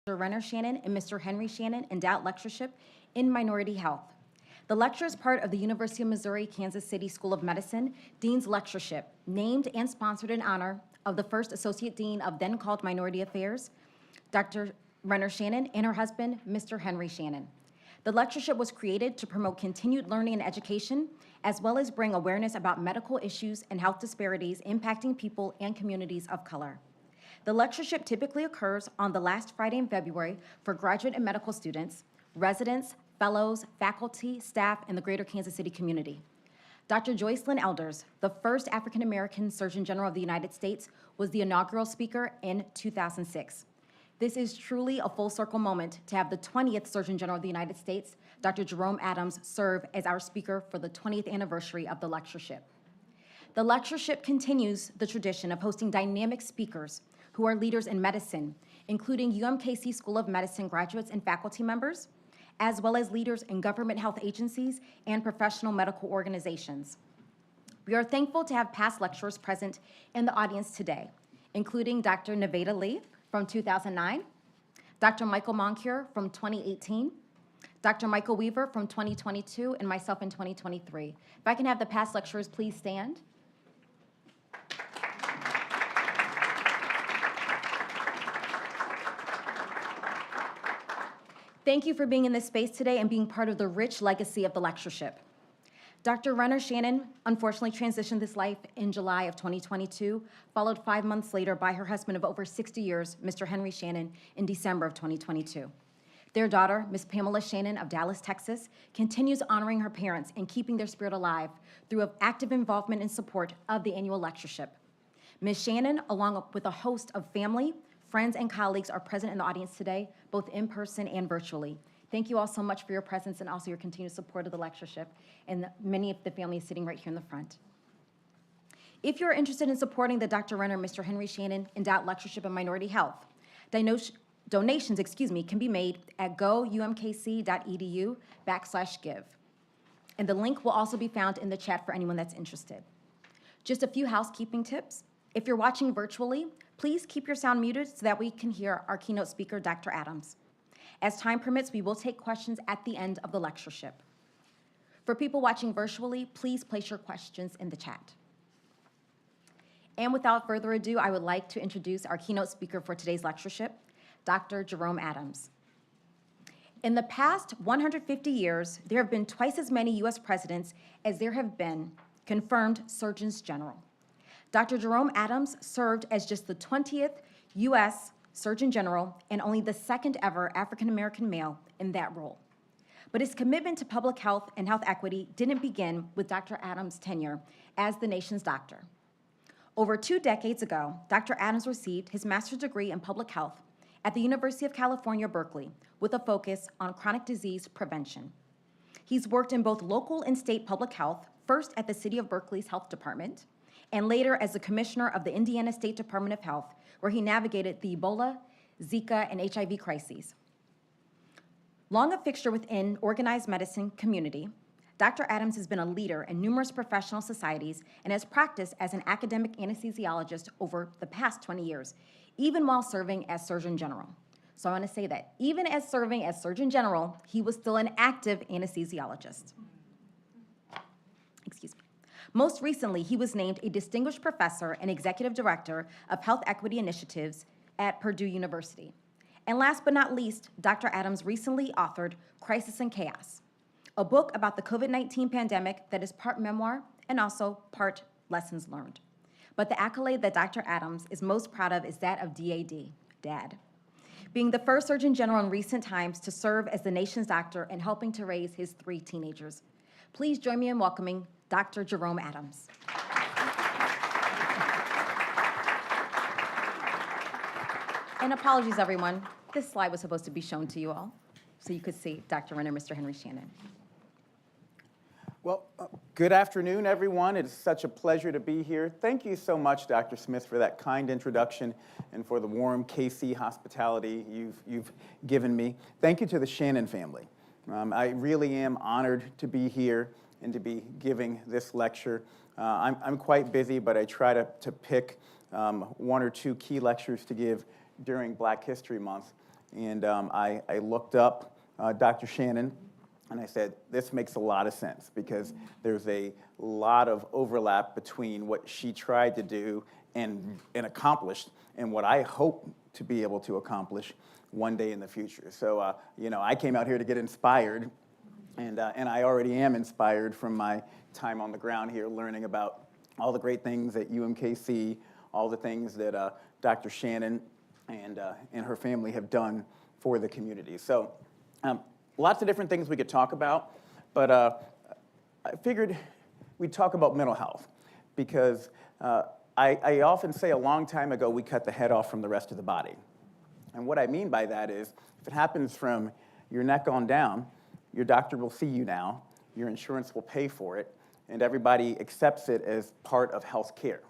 Reaner Shannon and Mr. Henry Shannon endowed lectureship in minority health. The lecture is part of the University of Missouri Kansas City School of Medicine Dean's Lectureship, named and sponsored in honor of the first Associate Dean of then called Minority Affairs, Dr. Reaner Shannon, and her husband, Mr. Henry Shannon. The lectureship was created to promote continued learning and education, as well as bring awareness about medical issues and health disparities impacting people and communities of color. The lectureship typically occurs on the last Friday in February for graduate and medical students, residents, fellows, faculty, staff, and the greater Kansas City community. Dr. Joycelyn Elders, the first African-American Surgeon General of the United States, was the inaugural speaker in 2006. This is truly a full circle moment to have the 20th Surgeon General of the United States, Dr. Jerome Adams, serve as our speaker for the 20th anniversary of the lectureship. The lectureship continues the tradition of hosting dynamic speakers who are leaders in medicine, including UMKC School of Medicine graduates and faculty members, as well as leaders in government health agencies and professional medical organizations. We are thankful to have past lecturers present in the audience today, including Dr. Nevada Lee from 2009, Dr. Michael Moncure from 2018, Dr. Michael Weaver from 2022, and myself in 2023. If I can have the past lecturers please stand. Thank you for being in this space today and being part of the rich legacy of the lectureship. Dr. Reaner Shannon unfortunately transitioned this life in July of 2022, followed 5 months later by her husband of over 60 years, Mr. Henry Shannon, in December of 2022. Their daughter, Ms. Pamela Shannon of Dallas, Texas, continues honoring her parents and keeping their spirit alive through active involvement and support of the annual lectureship. Ms. Shannon, along with a host of family, friends, and colleagues are present in the audience today, both in person and virtually. Thank you all so much for your presence and also your continued support of the lectureship, and many of the families sitting right here in the front. If you're interested in supporting the Dr. Reaner, Mr. Henry Shannon Endowed Lectureship in Minority Health, donations can be made at goumkc.edu/give. And the link will also be found in the chat for anyone that's interested. Just a few housekeeping tips. If you're watching virtually, please keep your sound muted so that we can hear our keynote speaker, Dr. Adams. As time permits, we will take questions at the end of the lectureship. For people watching virtually, please place your questions in the chat. And without further ado, I would like to introduce our keynote speaker for today's lectureship, Dr. Jerome Adams. In the past 150 years, there have been twice as many U.S. presidents as there have been confirmed surgeons general. Dr. Jerome Adams served as just the 20th U.S. Surgeon General and only the second ever African-American male in that role. But his commitment to public health and health equity didn't begin with Dr. Adams' tenure as the nation's doctor. Over 2 decades ago, Dr. Adams received his master's degree in public health at the University of California, Berkeley, with a focus on chronic disease prevention. He's worked in both local and state public health, first at the City of Berkeley's Health Department, and later as the commissioner of the Indiana State Department of Health, where he navigated the Ebola, Zika, and HIV crises. Long a fixture within organized medicine community, Dr. Adams has been a leader in numerous professional societies and has practiced as an academic anesthesiologist over the past 20 years, even while serving as Surgeon General. So I want to say that even as serving as Surgeon General, he was still an active anesthesiologist. Excuse me. Most recently, he was named a distinguished professor and executive director of health equity initiatives at Purdue University. And last but not least, Dr. Adams recently authored Crisis and Chaos, a book about the COVID-19 pandemic that is part memoir and also part lessons learned. But the accolade that Dr. Adams is most proud of is that of DAD, Dad, being the first Surgeon General in recent times to serve as the nation's doctor and helping to raise his 3 teenagers. Please join me in welcoming Dr. Jerome Adams. And apologies, everyone. This slide was supposed to be shown to you all, so you could see Dr. Reaner, Mr. Henry Shannon. Well, good afternoon, everyone. It is such a pleasure to be here. Thank you so much, Dr. Smith, for that kind introduction and for the warm KC hospitality you've given me. Thank you to the Shannon family. I really am honored to be here and to be giving this lecture. I'm quite busy, but I try to pick 1 or 2 key lectures to give during Black History Month. And I looked up Dr. Shannon, and I said, this makes a lot of sense because there's a lot of overlap between what she tried to do and accomplished and what I hope to be able to accomplish one day in the future. So, I came out here to get inspired, and I already am inspired from my time on the ground here learning about all the great things at UMKC, all the things that Dr. Shannon and her family have done for the community. So lots of different things we could talk about, but I figured we'd talk about mental health because I often say a long time ago we cut the head off from the rest of the body. And what I mean by that is if it happens from your neck on down, your doctor will see you now, your insurance will pay for it, and everybody accepts it as part of health care.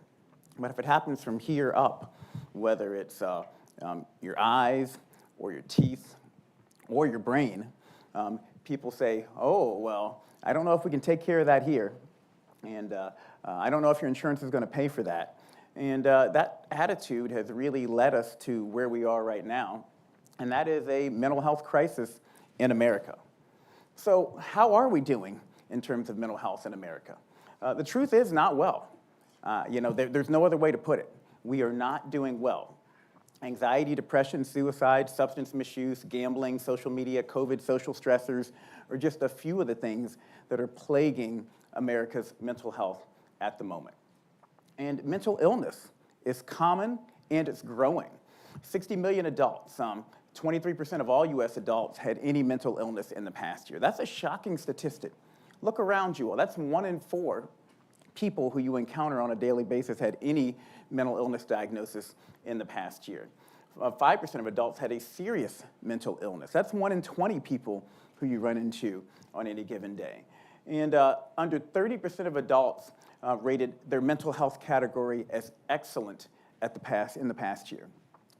But if it happens from here up, whether it's your eyes or your teeth or your brain, people say, oh, well, I don't know if we can take care of that here, and I don't know if your insurance is going to pay for that. And that attitude has really led us to where we are right now, and that is a mental health crisis in America. So how are we doing in terms of mental health in America? The truth is not well. There's no other way to put it. We are not doing well. Anxiety, depression, suicide, substance misuse, gambling, social media, COVID, social stressors are just a few of the things that are plaguing America's mental health at the moment. And mental illness is common and it's growing. 60 million adults, 23% of all US adults had any mental illness in the past year. That's a shocking statistic. Look around you all. That's 1 in 4 people who you encounter on a daily basis had any mental illness diagnosis in the past year. 5% of adults had a serious mental illness. That's 1 in 20 people who you run into on any given day. And under 30% of adults rated their mental health category as excellent in the past year.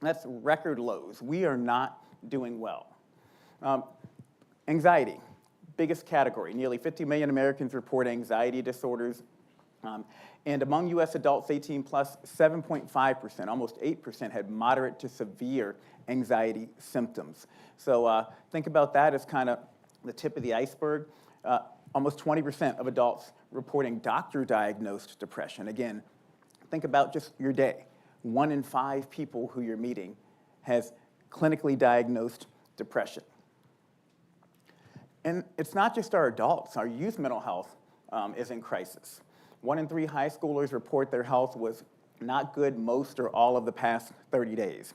That's record lows. We are not doing well. Anxiety, biggest category. Nearly 50 million Americans report anxiety disorders. And among US adults 18 plus, 7.5%, almost 8%, had moderate to severe anxiety symptoms. So think about that as kind of the tip of the iceberg. Almost 20% of adults reporting doctor-diagnosed depression. Again, think about just your day. 1 in 5 people who you're meeting has clinically diagnosed depression. And it's not just our adults. Our youth mental health is in crisis. 1 in 3 high schoolers report their health was not good most or all of the past 30 days.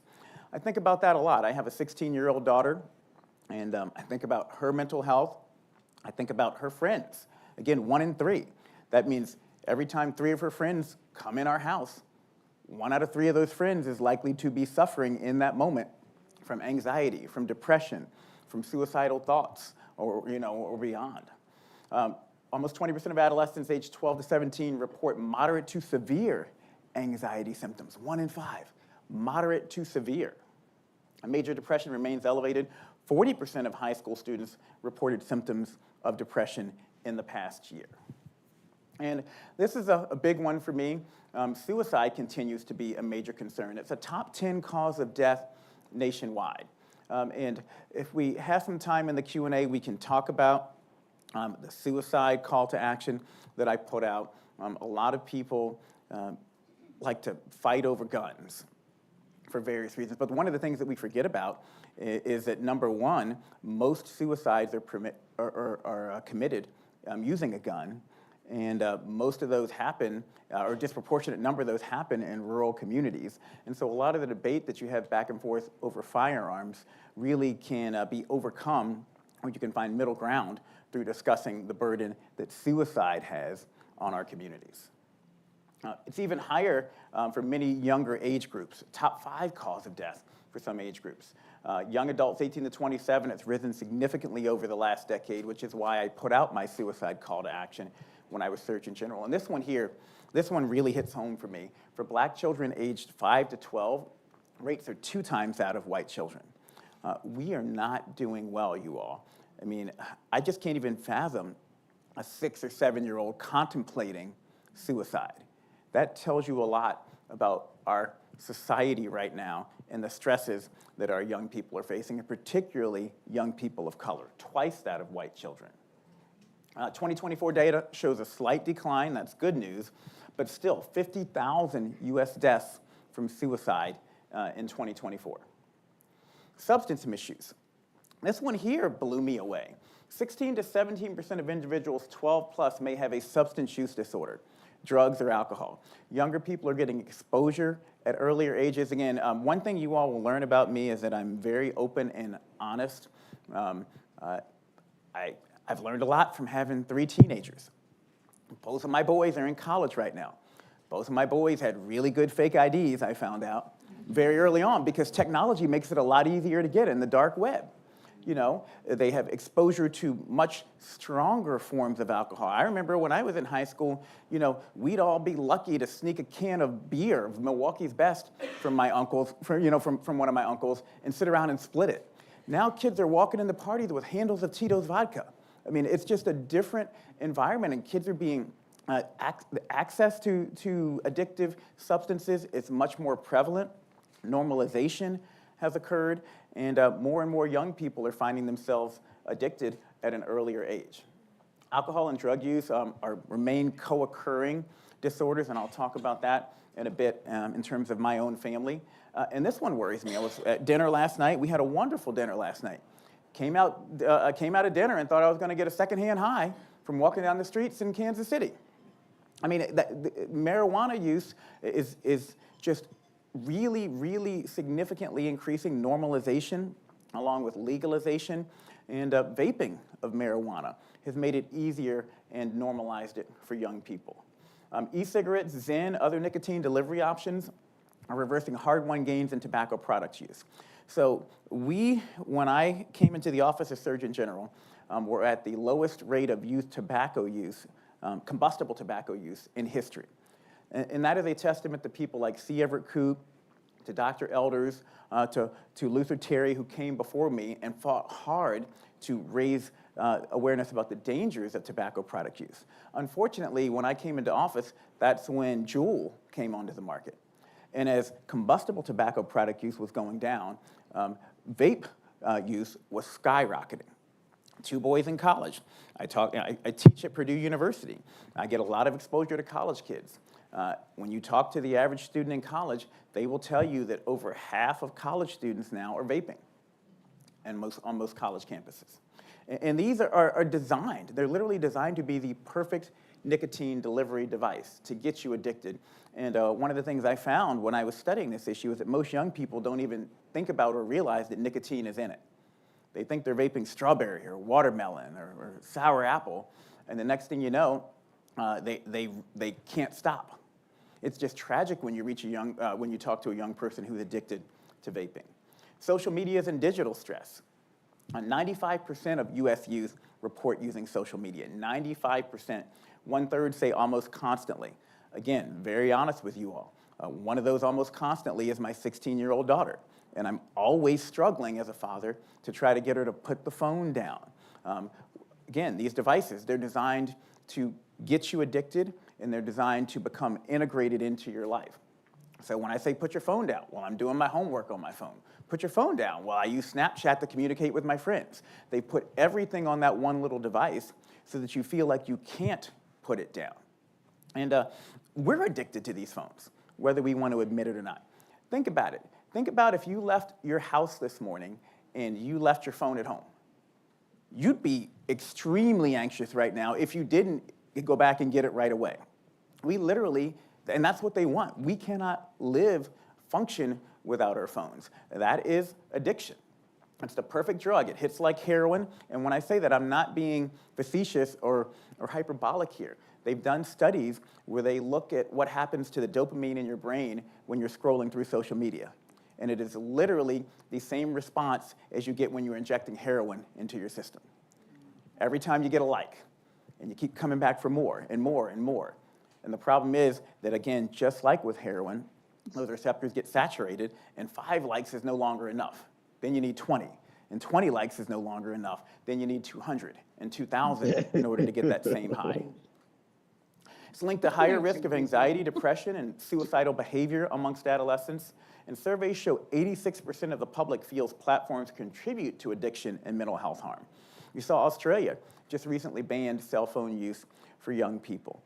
I think about that a lot. I have a 16-year-old daughter, and I think about her mental health. I think about her friends. Again, 1 in 3. That means every time 3 of her friends come in our house, 1 out of 3 of those friends is likely to be suffering in that moment from anxiety, from depression, from suicidal thoughts, or beyond. Almost 20% of adolescents aged 12 to 17 report moderate to severe anxiety symptoms. 1 in 5, moderate to severe. Major depression remains elevated. 40% of high school students reported symptoms of depression in the past year. And this is a big one for me. Suicide continues to be a major concern. It's a top 10 cause of death nationwide. And if we have some time in the Q&A, we can talk about the suicide call to action that I put out. A lot of people like to fight over guns for various reasons. But one of the things that we forget about is that, number one, most suicides are committed using a gun. And most of those happen, or a disproportionate number of those happen in rural communities. And so a lot of the debate that you have back and forth over firearms really can be overcome, or you can find middle ground through discussing the burden that suicide has on our communities. It's even higher for many younger age groups, top 5 cause of death for some age groups. Young adults 18 to 27, it's risen significantly over the last decade, which is why I put out my suicide call to action when I was Surgeon General. And this one here, this one really hits home for me. For black children aged 5 to 12, rates are 2 times that of white children. We are not doing well, you all. I mean, I just can't even fathom a 6 or 7-year-old contemplating suicide. That tells you a lot about our society right now and the stresses that our young people are facing, and particularly young people of color, twice that of white children. 2024 data shows a slight decline, that's good news, but still 50,000 US deaths from suicide in 2024. Substance misuse. This one here blew me away. 16 to 17% of individuals 12 plus may have a substance use disorder, drugs or alcohol. Younger people are getting exposure at earlier ages. Again, one thing you all will learn about me is that I'm very open and honest. I've learned a lot from having 3 teenagers. Both of my boys are in college right now. Both of my boys had really good fake IDs, I found out, very early on, because technology makes it a lot easier to get in the dark web. You know, they have exposure to much stronger forms of alcohol. I remember when I was in high school, you know, we'd all be lucky to sneak a can of beer, of Milwaukee's Best, from my uncles, from one of my uncles, and sit around and split it. Now kids are walking in the parties with handles of Tito's vodka. I mean, it's just a different environment, and kids are being access to addictive substances is much more prevalent. Normalization has occurred, and more young people are finding themselves addicted at an earlier age. Alcohol and drug use remain co-occurring disorders, and I'll talk about that in a bit in terms of my own family. And this one worries me. I was at dinner last night. We had a wonderful dinner last night. Came out of dinner and thought I was going to get a secondhand high from walking down the streets in Kansas City. I mean, marijuana use is just really, really significantly increasing. Normalization, along with legalization, and vaping of marijuana has made it easier and normalized it for young people. E-cigarettes, Zen, other nicotine delivery options are reversing hard-won gains in tobacco products use. So when I came into the Office of Surgeon General, we're at the lowest rate of youth tobacco use, combustible tobacco use in history. And that is a testament to people like C. Everett Koop, to Dr. Elders, to Luther Terry, who came before me and fought hard to raise awareness about the dangers of tobacco product use. Unfortunately, when I came into office, that's when Juul came onto the market. And as combustible tobacco product use was going down, vape use was skyrocketing. 2 boys in college. I teach at Purdue University. I get a lot of exposure to college kids. When you talk to the average student in college, they will tell you that over half of college students now are vaping on most college campuses. And these are designed, they're literally designed to be the perfect nicotine delivery device to get you addicted. And one of the things I found when I was studying this issue is that most young people don't even think about or realize that nicotine is in it. They think they're vaping strawberry or watermelon or sour apple, and the next thing you know, they can't stop. It's just tragic when you when you talk to a young person who's addicted to vaping. Social media and digital stress. 95% of U.S. youth report using social media. 95%. 1/3 say almost constantly. Again, very honest with you all. One of those almost constantly is my 16-year-old daughter. And I'm always struggling as a father to try to get her to put the phone down. Again, these devices, they're designed to get you addicted, and they're designed to become integrated into your life. So when I say put your phone down, well, I'm doing my homework on my phone. Put your phone down. Well, I use Snapchat to communicate with my friends. They put everything on that one little device so that you feel like you can't put it down. And we're addicted to these phones, whether we want to admit it or not. Think about it. Think about if you left your house this morning and you left your phone at home. You'd be extremely anxious right now if you didn't go back and get it right away. We literally, and that's what they want. We cannot function without our phones. That is addiction. It's the perfect drug. It hits like heroin. And when I say that, I'm not being facetious or hyperbolic here. They've done studies where they look at what happens to the dopamine in your brain when you're scrolling through social media. And it is literally the same response as you get when you're injecting heroin into your system. Every time you get a like, and you keep coming back for more and more and more. And the problem is that, again, just like with heroin, those receptors get saturated, and 5 likes is no longer enough. Then you need 20, and 20 likes is no longer enough. Then you need 200 and 2,000 in order to get that same high. It's linked to higher risk of anxiety, depression, and suicidal behavior amongst adolescents. And surveys show 86% of the public feels platforms contribute to addiction and mental health harm. You saw Australia just recently banned cell phone use for young people.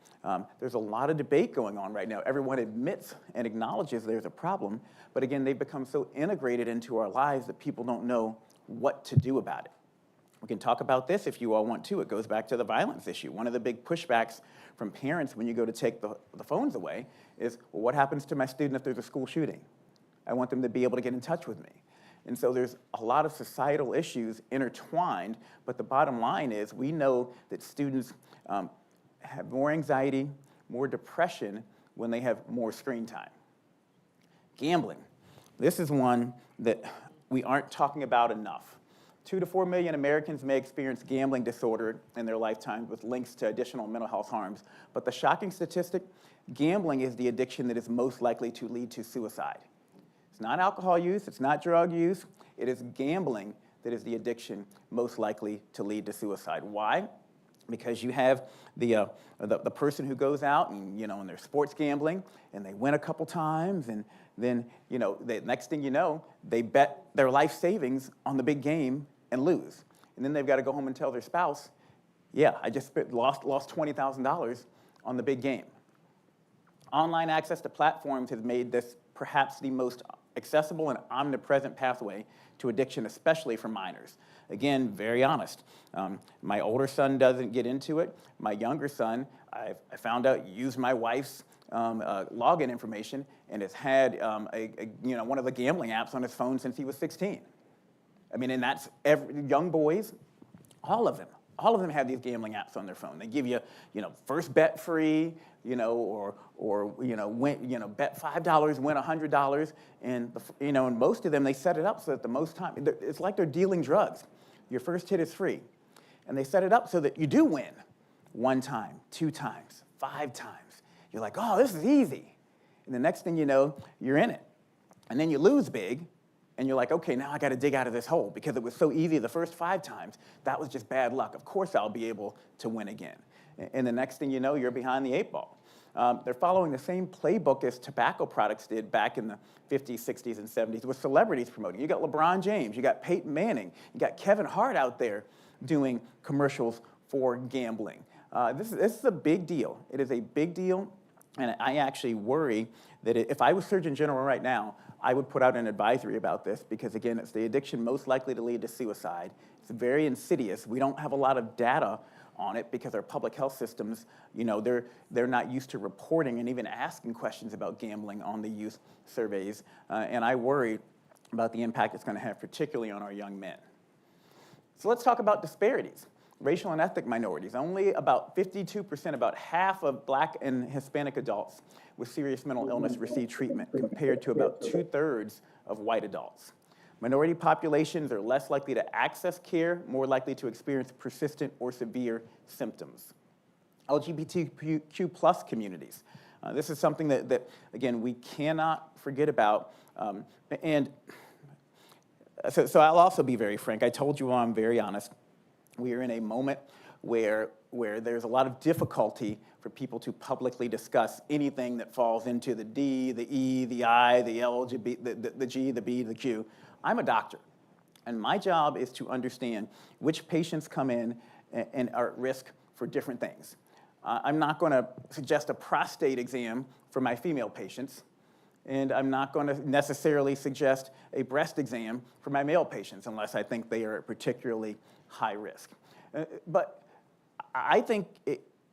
There's a lot of debate going on right now. Everyone admits and acknowledges there's a problem, but again, they've become so integrated into our lives that people don't know what to do about it. We can talk about this if you all want to. It goes back to the violence issue. One of the big pushbacks from parents when you go to take the phones away is, well, what happens to my student if there's a school shooting? I want them to be able to get in touch with me. And so there's a lot of societal issues intertwined, but the bottom line is we know that students have more anxiety, more depression when they have more screen time. Gambling. This is one that we aren't talking about enough. 2 to 4 million Americans may experience gambling disorder in their lifetime with links to additional mental health harms. But the shocking statistic, gambling is the addiction that is most likely to lead to suicide. It's not alcohol use, it's not drug use, it is gambling that is the addiction most likely to lead to suicide. Why? Because you have the person who goes out and, and they're sports gambling and they win a couple times, and then, the next thing you know, they bet their life savings on the big game and lose. And then they've got to go home and tell their spouse, yeah, I just lost $20,000 on the big game. Online access to platforms has made this perhaps the most accessible and omnipresent pathway to addiction, especially for minors. Again, very honest. My older son doesn't get into it. My younger son, I found out, used my wife's login information and has had one of the gambling apps on his phone since he was 16. I mean, and that's young boys, all of them. All of them have these gambling apps on their phone. They give you, first bet free, or bet $5, win $100, and and most of them they set it up so that the most time it's like they're dealing drugs. Your first hit is free, and they set it up so that you do win 1 time, 2 times, 5 times. You're like, oh, this is easy, and the next thing you know, you're in it, and then you lose big. And you're like, okay, now I got to dig out of this hole because it was so easy the first 5 times. That was just bad luck. Of course I'll be able to win again. And the next thing you know, you're behind the 8 ball. They're following the same playbook as tobacco products did back in the 50s, 60s, and 70s with celebrities promoting. You got LeBron James, you got Peyton Manning, you got Kevin Hart out there doing commercials for gambling. This is a big deal. It is a big deal, and I actually worry that if I was Surgeon General right now, I would put out an advisory about this because, again, it's the addiction most likely to lead to suicide. It's very insidious. We don't have a lot of data on it because our public health systems, they're not used to reporting and even asking questions about gambling on the youth surveys. And I worry about the impact it's going to have, particularly on our young men. So let's talk about disparities. Racial and ethnic minorities. Only about 52%, about half of Black and Hispanic adults with serious mental illness receive treatment, compared to about 2/3 of white adults. Minority populations are less likely to access care, more likely to experience persistent or severe symptoms. LGBTQ+ communities. This is something that, again, we cannot forget about. So I'll also be very frank. I told you all I'm very honest. We are in a moment where there's a lot of difficulty for people to publicly discuss anything that falls into the D, the E, the I, the L, the G, the B, the Q. I'm a doctor, and my job is to understand which patients come in and are at risk for different things. I'm not going to suggest a prostate exam for my female patients, and I'm not going to necessarily suggest a breast exam for my male patients unless I think they are at particularly high risk. But I think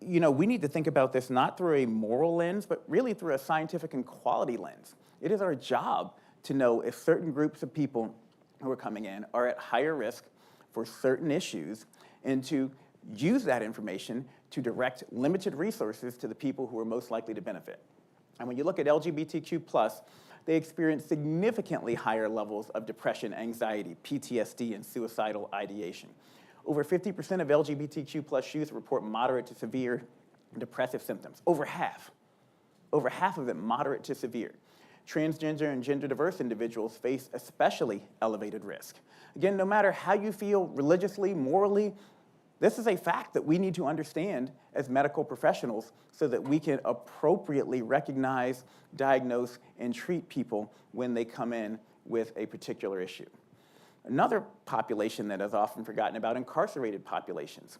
we need to think about this not through a moral lens, but really through a scientific and quality lens. It is our job to know if certain groups of people who are coming in are at higher risk for certain issues, and to use that information to direct limited resources to the people who are most likely to benefit. And when you look at LGBTQ+, they experience significantly higher levels of depression, anxiety, PTSD, and suicidal ideation. Over 50% of LGBTQ+ youth report moderate to severe depressive symptoms. Over half of them moderate to severe. Transgender and gender diverse individuals face especially elevated risk. Again, no matter how you feel religiously, morally, This is a fact that we need to understand as medical professionals so that we can appropriately recognize, diagnose, and treat people when they come in with a particular issue. Another population that is often forgotten about, incarcerated populations.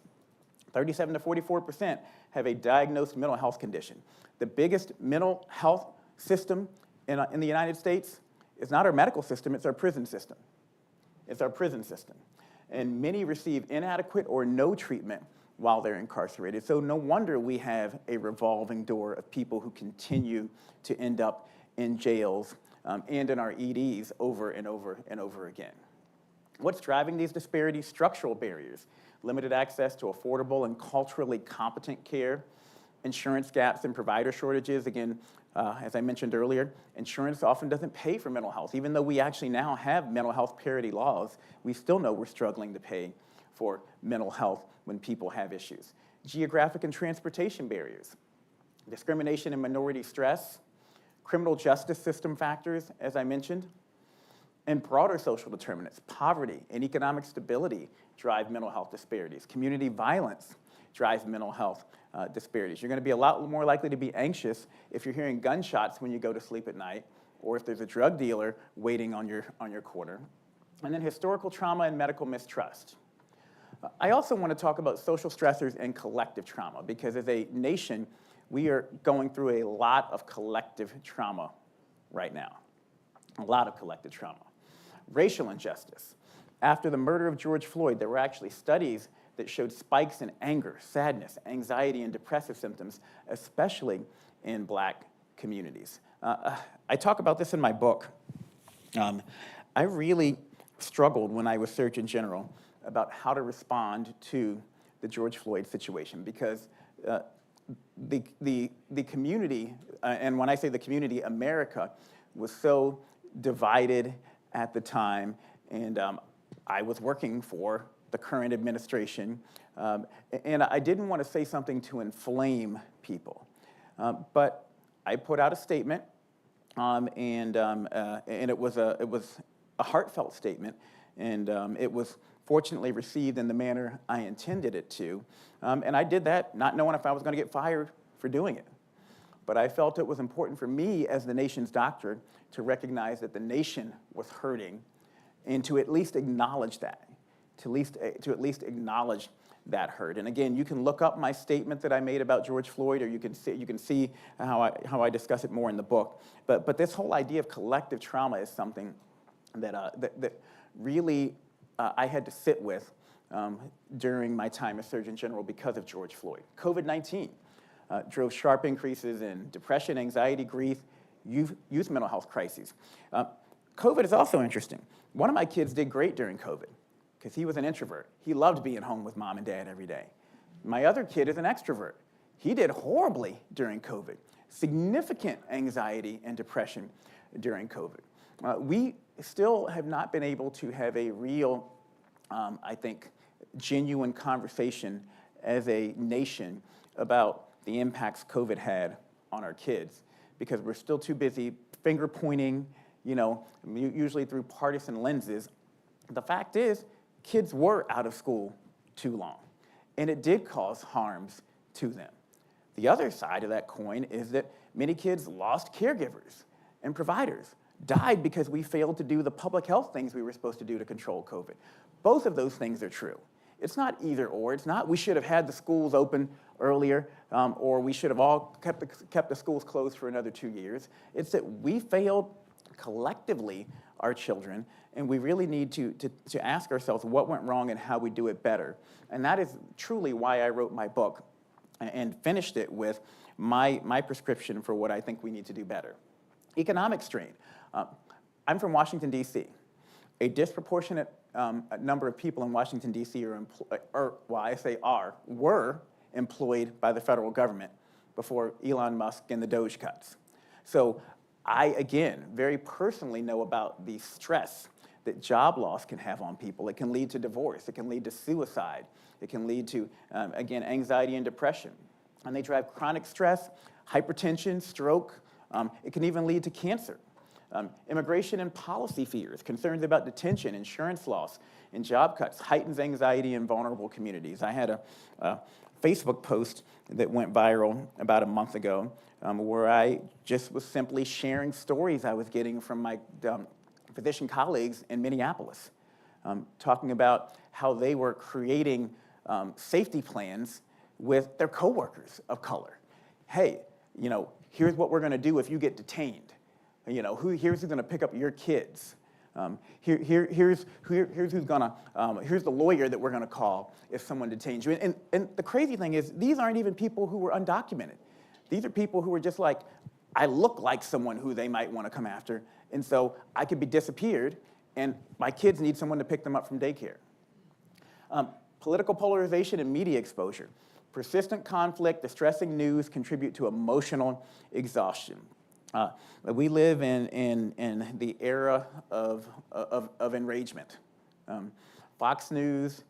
37 to 44% have a diagnosed mental health condition. The biggest mental health system in the United States is not our medical system, it's our prison system. It's our prison system. And many receive inadequate or no treatment while they're incarcerated. So no wonder we have a revolving door of people who continue to end up in jails and in our EDs over and over and over again. What's driving these disparities? Structural barriers, limited access to affordable and culturally competent care, insurance gaps and provider shortages. Again, as I mentioned earlier, insurance often doesn't pay for mental health. Even though we actually now have mental health parity laws, we still know we're struggling to pay for mental health when people have issues. Geographic and transportation barriers, discrimination and minority stress, criminal justice system factors, as I mentioned, and broader social determinants, poverty and economic stability drive mental health disparities. Community violence drives mental health disparities. You're going to be a lot more likely to be anxious if you're hearing gunshots when you go to sleep at night, or if there's a drug dealer waiting on your corner. And then historical trauma and medical mistrust. I also want to talk about social stressors and collective trauma, because as a nation, we are going through a lot of collective trauma right now. A lot of collective trauma. Racial injustice. After the murder of George Floyd, there were actually studies that showed spikes in anger, sadness, anxiety, and depressive symptoms, especially in Black communities. I talk about this in my book. I really struggled when I was Surgeon General about how to respond to the George Floyd situation, because the community, and when I say the community, America, was so divided at the time, and I was working for the current administration, and I didn't want to say something to inflame people, but I put out a statement, and it was a heartfelt statement, and it was fortunately received in the manner I intended it to, and I did that not knowing if I was going to get fired for doing it. But I felt it was important for me as the nation's doctor to recognize that the nation was hurting, and to at least acknowledge that, to at least acknowledge that hurt. And again, you can look up my statement that I made about George Floyd, or you can see how I discuss it more in the book. But this whole idea of collective trauma is something that really I had to sit with during my time as Surgeon General because of George Floyd. COVID-19 drove sharp increases in depression, anxiety, grief, youth mental health crises. COVID is also interesting. One of my kids did great during COVID because he was an introvert. He loved being home with mom and dad every day. My other kid is an extrovert. He did horribly during COVID. Significant anxiety and depression during COVID. We still have not been able to have a real, I think, genuine conversation as a nation about the impacts COVID had on our kids, because we're still too busy finger pointing, usually through partisan lenses. The fact is, kids were out of school too long, and it did cause harms to them. The other side of that coin is that many kids lost caregivers and providers, died because we failed to do the public health things we were supposed to do to control COVID. Both of those things are true. It's not either or. It's not we should have had the schools open earlier, or we should have all kept the schools closed for another 2 years. It's that we failed collectively, our children, and we really need to ask ourselves what went wrong and how we do it better. And that is truly why I wrote my book and finished it with my prescription for what I think we need to do better. Economic strain. I'm from Washington, D.C. A disproportionate number of people in Washington, D.C. were employed by the federal government before Elon Musk and the Doge cuts. So I, again, very personally know about the stress that job loss can have on people. It can lead to divorce. It can lead to suicide. It can lead to, again, anxiety and depression. And they drive chronic stress, hypertension, stroke. It can even lead to cancer. Immigration and policy fears, concerns about detention, insurance loss, and job cuts, heightens anxiety in vulnerable communities. I had a Facebook post that went viral about a month ago where I just was simply sharing stories I was getting from my physician colleagues in Minneapolis, talking about how they were creating safety plans with their coworkers of color. Hey, here's what we're going to do if you get detained. Here's who's going to pick up your kids. Here's the lawyer that we're going to call if someone detains you. And the crazy thing is, these aren't even people who were undocumented. These are people who are just like, I look like someone who they might want to come after, and so I could be disappeared, and my kids need someone to pick them up from daycare. Political polarization and media exposure. Persistent conflict, distressing news contribute to emotional exhaustion. We live in the era of enragement. Fox News,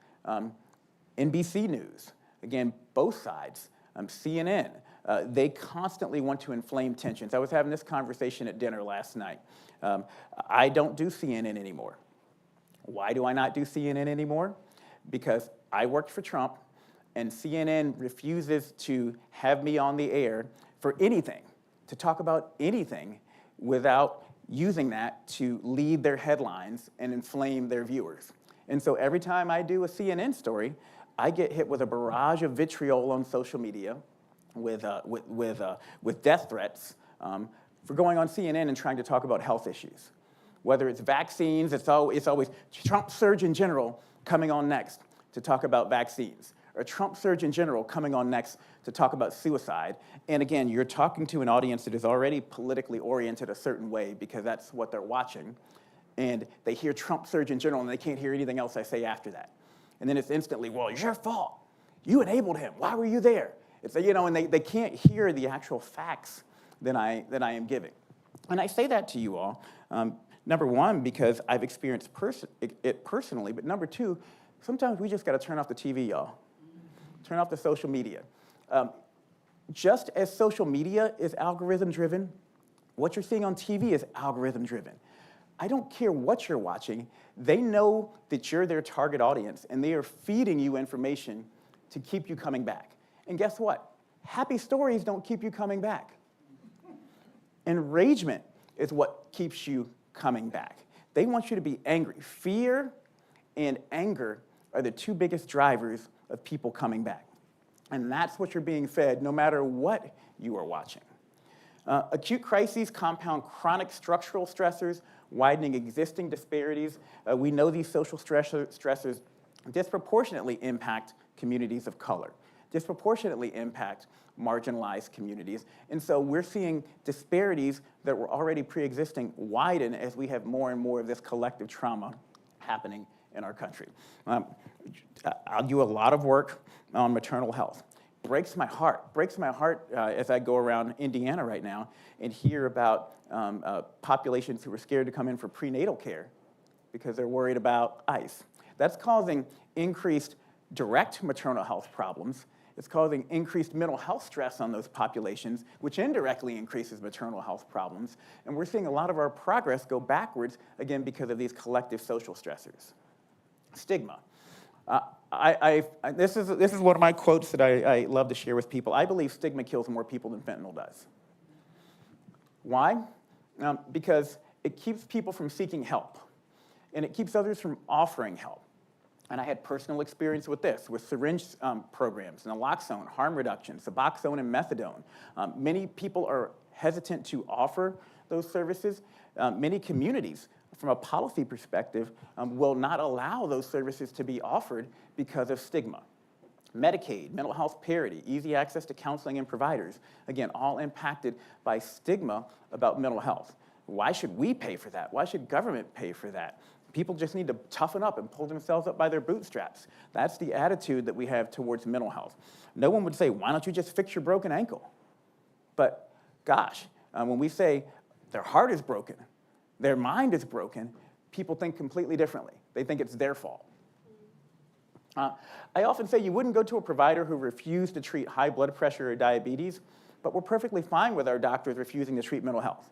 NBC News, again, both sides, CNN, they constantly want to inflame tensions. I was having this conversation at dinner last night. I don't do CNN anymore. Why do I not do CNN anymore? Because I worked for Trump, and CNN refuses to have me on the air for anything, to talk about anything without using that to lead their headlines and inflame their viewers. And so every time I do a CNN story, I get hit with a barrage of vitriol on social media, with death threats for going on CNN and trying to talk about health issues. Whether it's vaccines, it's always Trump Surgeon General coming on next to talk about vaccines, or Trump Surgeon General coming on next to talk about suicide. And again, you're talking to an audience that is already politically oriented a certain way because that's what they're watching. And they hear Trump Surgeon General and they can't hear anything else I say after that. And then it's instantly, well, it's your fault. You enabled him. Why were you there? It's, and they can't hear the actual facts that I am giving. And I say that to you all, number one, because I've experienced it personally, but number two, sometimes we just got to turn off the TV, y'all. Turn off the social media. Just as social media is algorithm-driven, what you're seeing on TV is algorithm-driven. I don't care what you're watching. They know that you're their target audience, and they are feeding you information to keep you coming back. And guess what? Happy stories don't keep you coming back. Enragement is what keeps you coming back. They want you to be angry. Fear and anger are the two biggest drivers of people coming back. And that's what you're being fed no matter what you are watching. Acute crises compound chronic structural stressors, widening existing disparities. We know these social stressors disproportionately impact communities of color, disproportionately impact marginalized communities. And so we're seeing disparities that were already pre-existing widen as we have more and more of this collective trauma happening in our country. I'll do a lot of work on maternal health. Breaks my heart as I go around Indiana right now and hear about populations who are scared to come in for prenatal care because they're worried about ICE. That's causing increased direct maternal health problems. It's causing increased mental health stress on those populations, which indirectly increases maternal health problems. And we're seeing a lot of our progress go backwards, again, because of these collective social stressors. Stigma. This is one of my quotes that I love to share with people. I believe stigma kills more people than fentanyl does. Why? Because it keeps people from seeking help, and it keeps others from offering help. And I had personal experience with this, with syringe programs, naloxone, harm reduction, Suboxone, and methadone. Many people are hesitant to offer those services. Many communities, from a policy perspective, will not allow those services to be offered because of stigma. Medicaid, mental health parity, easy access to counseling and providers, again, all impacted by stigma about mental health. Why should we pay for that? Why should government pay for that? People just need to toughen up and pull themselves up by their bootstraps. That's the attitude that we have towards mental health. No one would say, why don't you just fix your broken ankle? But gosh, when we say their heart is broken, their mind is broken, people think completely differently. They think it's their fault. I often say you wouldn't go to a provider who refused to treat high blood pressure or diabetes, but we're perfectly fine with our doctors refusing to treat mental health.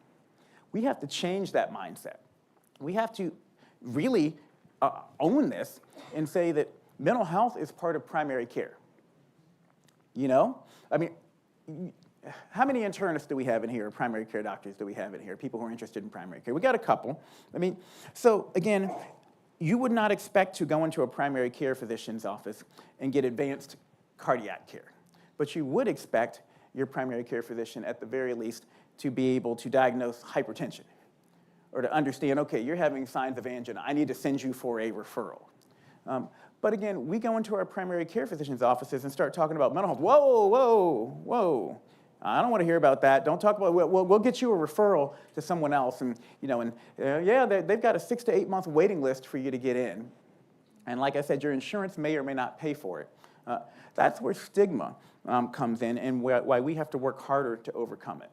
We have to change that mindset. We have to really own this and say that mental health is part of primary care. You know? I mean, how many internists do we have in here, or primary care doctors do we have in here, people who are interested in primary care? We got a couple. I mean, so again, you would not expect to go into a primary care physician's office and get advanced cardiac care, but you would expect your primary care physician, at the very least, to be able to diagnose hypertension, or to understand, okay, you're having signs of angina, I need to send you for a referral. But again, we go into our primary care physician's offices and start talking about mental health. Whoa, whoa, whoa. I don't want to hear about that. Don't talk about, we'll get you a referral to someone else. And, you know, yeah, they've got a 6 to 8 month waiting list for you to get in. And like I said, your insurance may or may not pay for it. That's where stigma comes in, and why we have to work harder to overcome it.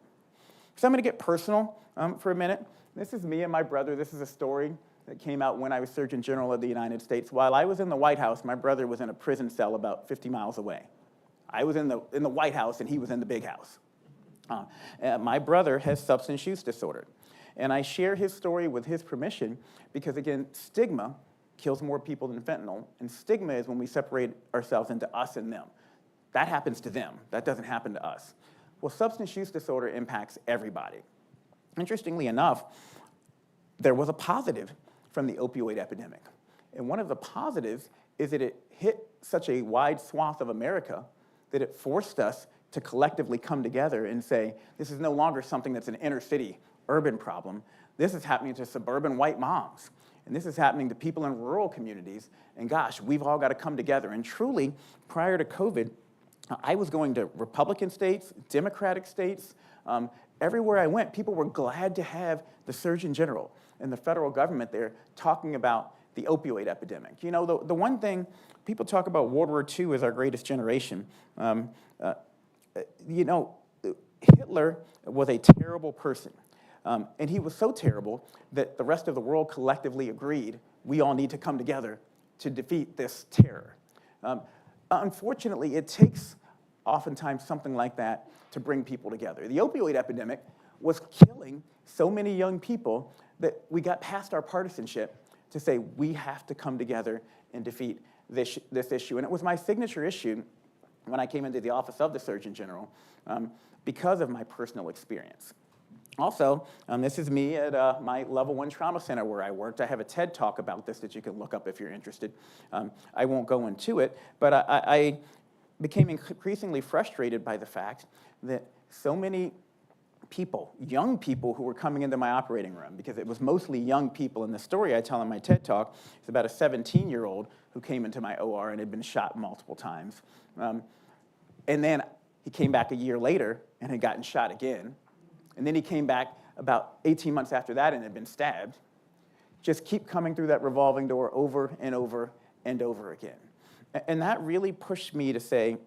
So I'm going to get personal for a minute. This is me and my brother. This is a story that came out when I was Surgeon General of the United States. While I was in the White House, my brother was in a prison cell about 50 miles away. I was in the White House, and he was in the big house. My brother has substance use disorder. And I share his story with his permission because, again, stigma kills more people than fentanyl. And stigma is when we separate ourselves into us and them. That happens to them. That doesn't happen to us. Well, substance use disorder impacts everybody. Interestingly enough, there was a positive from the opioid epidemic. And one of the positives is that it hit such a wide swath of America that it forced us to collectively come together and say, this is no longer something that's an inner city urban problem. This is happening to suburban white moms. And this is happening to people in rural communities. And gosh, we've all got to come together. And truly, prior to COVID, I was going to Republican states, Democratic states. Everywhere I went, people were glad to have the Surgeon General and the federal government there talking about the opioid epidemic. You know, the one thing, people talk about World War II as our greatest generation. You know, Hitler was a terrible person. And he was so terrible that the rest of the world collectively agreed we all need to come together to defeat this terror. Unfortunately, it takes oftentimes something like that to bring people together. The opioid epidemic was killing so many young people that we got past our partisanship to say we have to come together and defeat this issue. And it was my signature issue when I came into the office of the Surgeon General because of my personal experience. Also, this is me at my Level 1 Trauma Center where I worked. I have a TED Talk about this that you can look up if you're interested. I won't go into it, but I became increasingly frustrated by the fact that so many people, young people who were coming into my operating room, because it was mostly young people, and the story I tell in my TED Talk is about a 17-year-old who came into my OR and had been shot multiple times. And then he came back a year later and had gotten shot again. And then he came back about 18 months after that and had been stabbed. Just keep coming through that revolving door over and over and over again. And that really pushed me to say,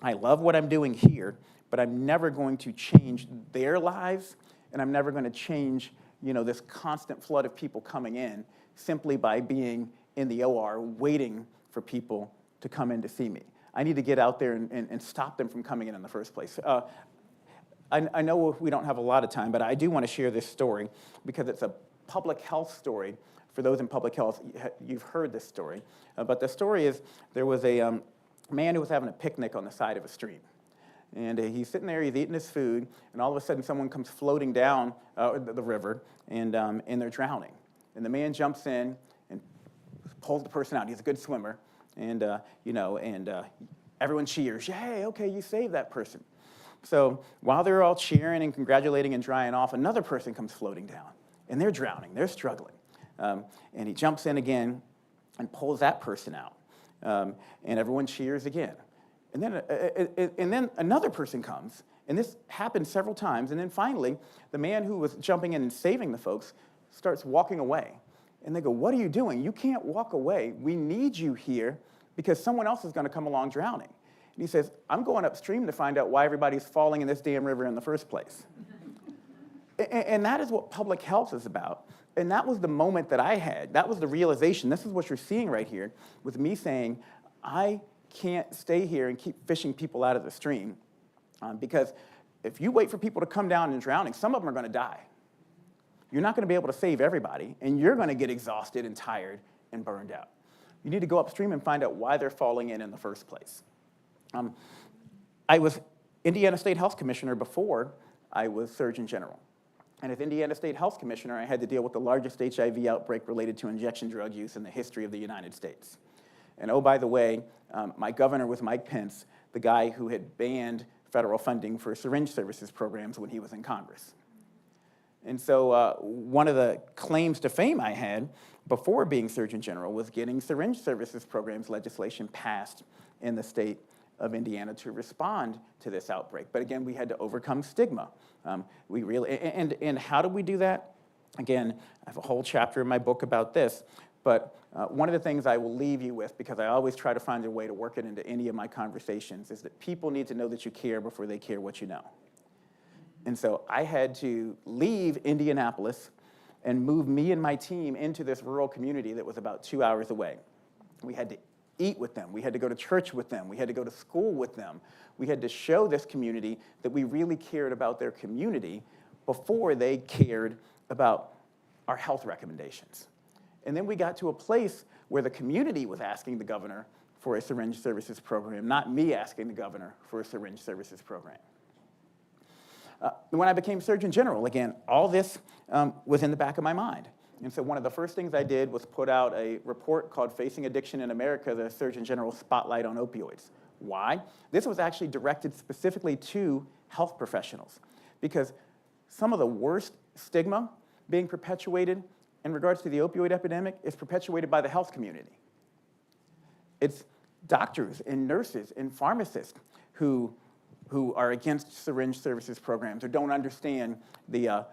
I love what I'm doing here, but I'm never going to change their lives, and I'm never going to change, you know, this constant flood of people coming in simply by being in the OR waiting for people to come in to see me. I need to get out there and stop them from coming in the first place. I know we don't have a lot of time, but I do want to share this story because it's a public health story. For those in public health, you've heard this story. But the story is there was a man who was having a picnic on the side of a stream. And he's sitting there, he's eating his food, and all of a sudden someone comes floating down the river, and they're drowning. And the man jumps in and pulls the person out. He's a good swimmer. And, everyone cheers. Hey, okay, you saved that person. So while they're all cheering and congratulating and drying off, another person comes floating down, and they're drowning, they're struggling. And he jumps in again and pulls that person out, and everyone cheers again. And then another person comes, and this happened several times, and then finally, the man who was jumping in and saving the folks starts walking away. And they go, what are you doing? You can't walk away. We need you here because someone else is going to come along drowning. And he says, I'm going upstream to find out why everybody's falling in this damn river in the first place. And that is what public health is about. And that was the moment that I had. That was the realization. This is what you're seeing right here with me saying, I can't stay here and keep fishing people out of the stream because if you wait for people to come down and drowning, some of them are going to die. you're not going to be able to save everybody, and you're going to get exhausted and tired and burned out. You need to go upstream and find out why they're falling in the first place. I was Indiana State Health Commissioner before I was Surgeon General. And as Indiana State Health Commissioner, I had to deal with the largest HIV outbreak related to injection drug use in the history of the United States. And oh, by the way, my governor was Mike Pence, the guy who had banned federal funding for syringe services programs when he was in Congress. And so one of the claims to fame I had before being Surgeon General was getting syringe services programs legislation passed in the state of Indiana to respond to this outbreak. But again, we had to overcome stigma. And how do we do that? Again, I have a whole chapter in my book about this, but one of the things I will leave you with, because I always try to find a way to work it into any of my conversations, is that people need to know that you care before they care what you know. And so I had to leave Indianapolis and move me and my team into this rural community that was about 2 hours away. We had to eat with them. We had to go to church with them. We had to go to school with them. We had to show this community that we really cared about their community before they cared about our health recommendations. And then we got to a place where the community was asking the governor for a syringe services program, not me asking the governor for a syringe services program. When I became Surgeon General, again, all this was in the back of my mind. And so one of the first things I did was put out a report called Facing Addiction in America, the Surgeon General Spotlight on Opioids. Why? This was actually directed specifically to health professionals, because some of the worst stigma being perpetuated in regards to the opioid epidemic is perpetuated by the health community. It's doctors and nurses and pharmacists who are against syringe services programs or don't understand the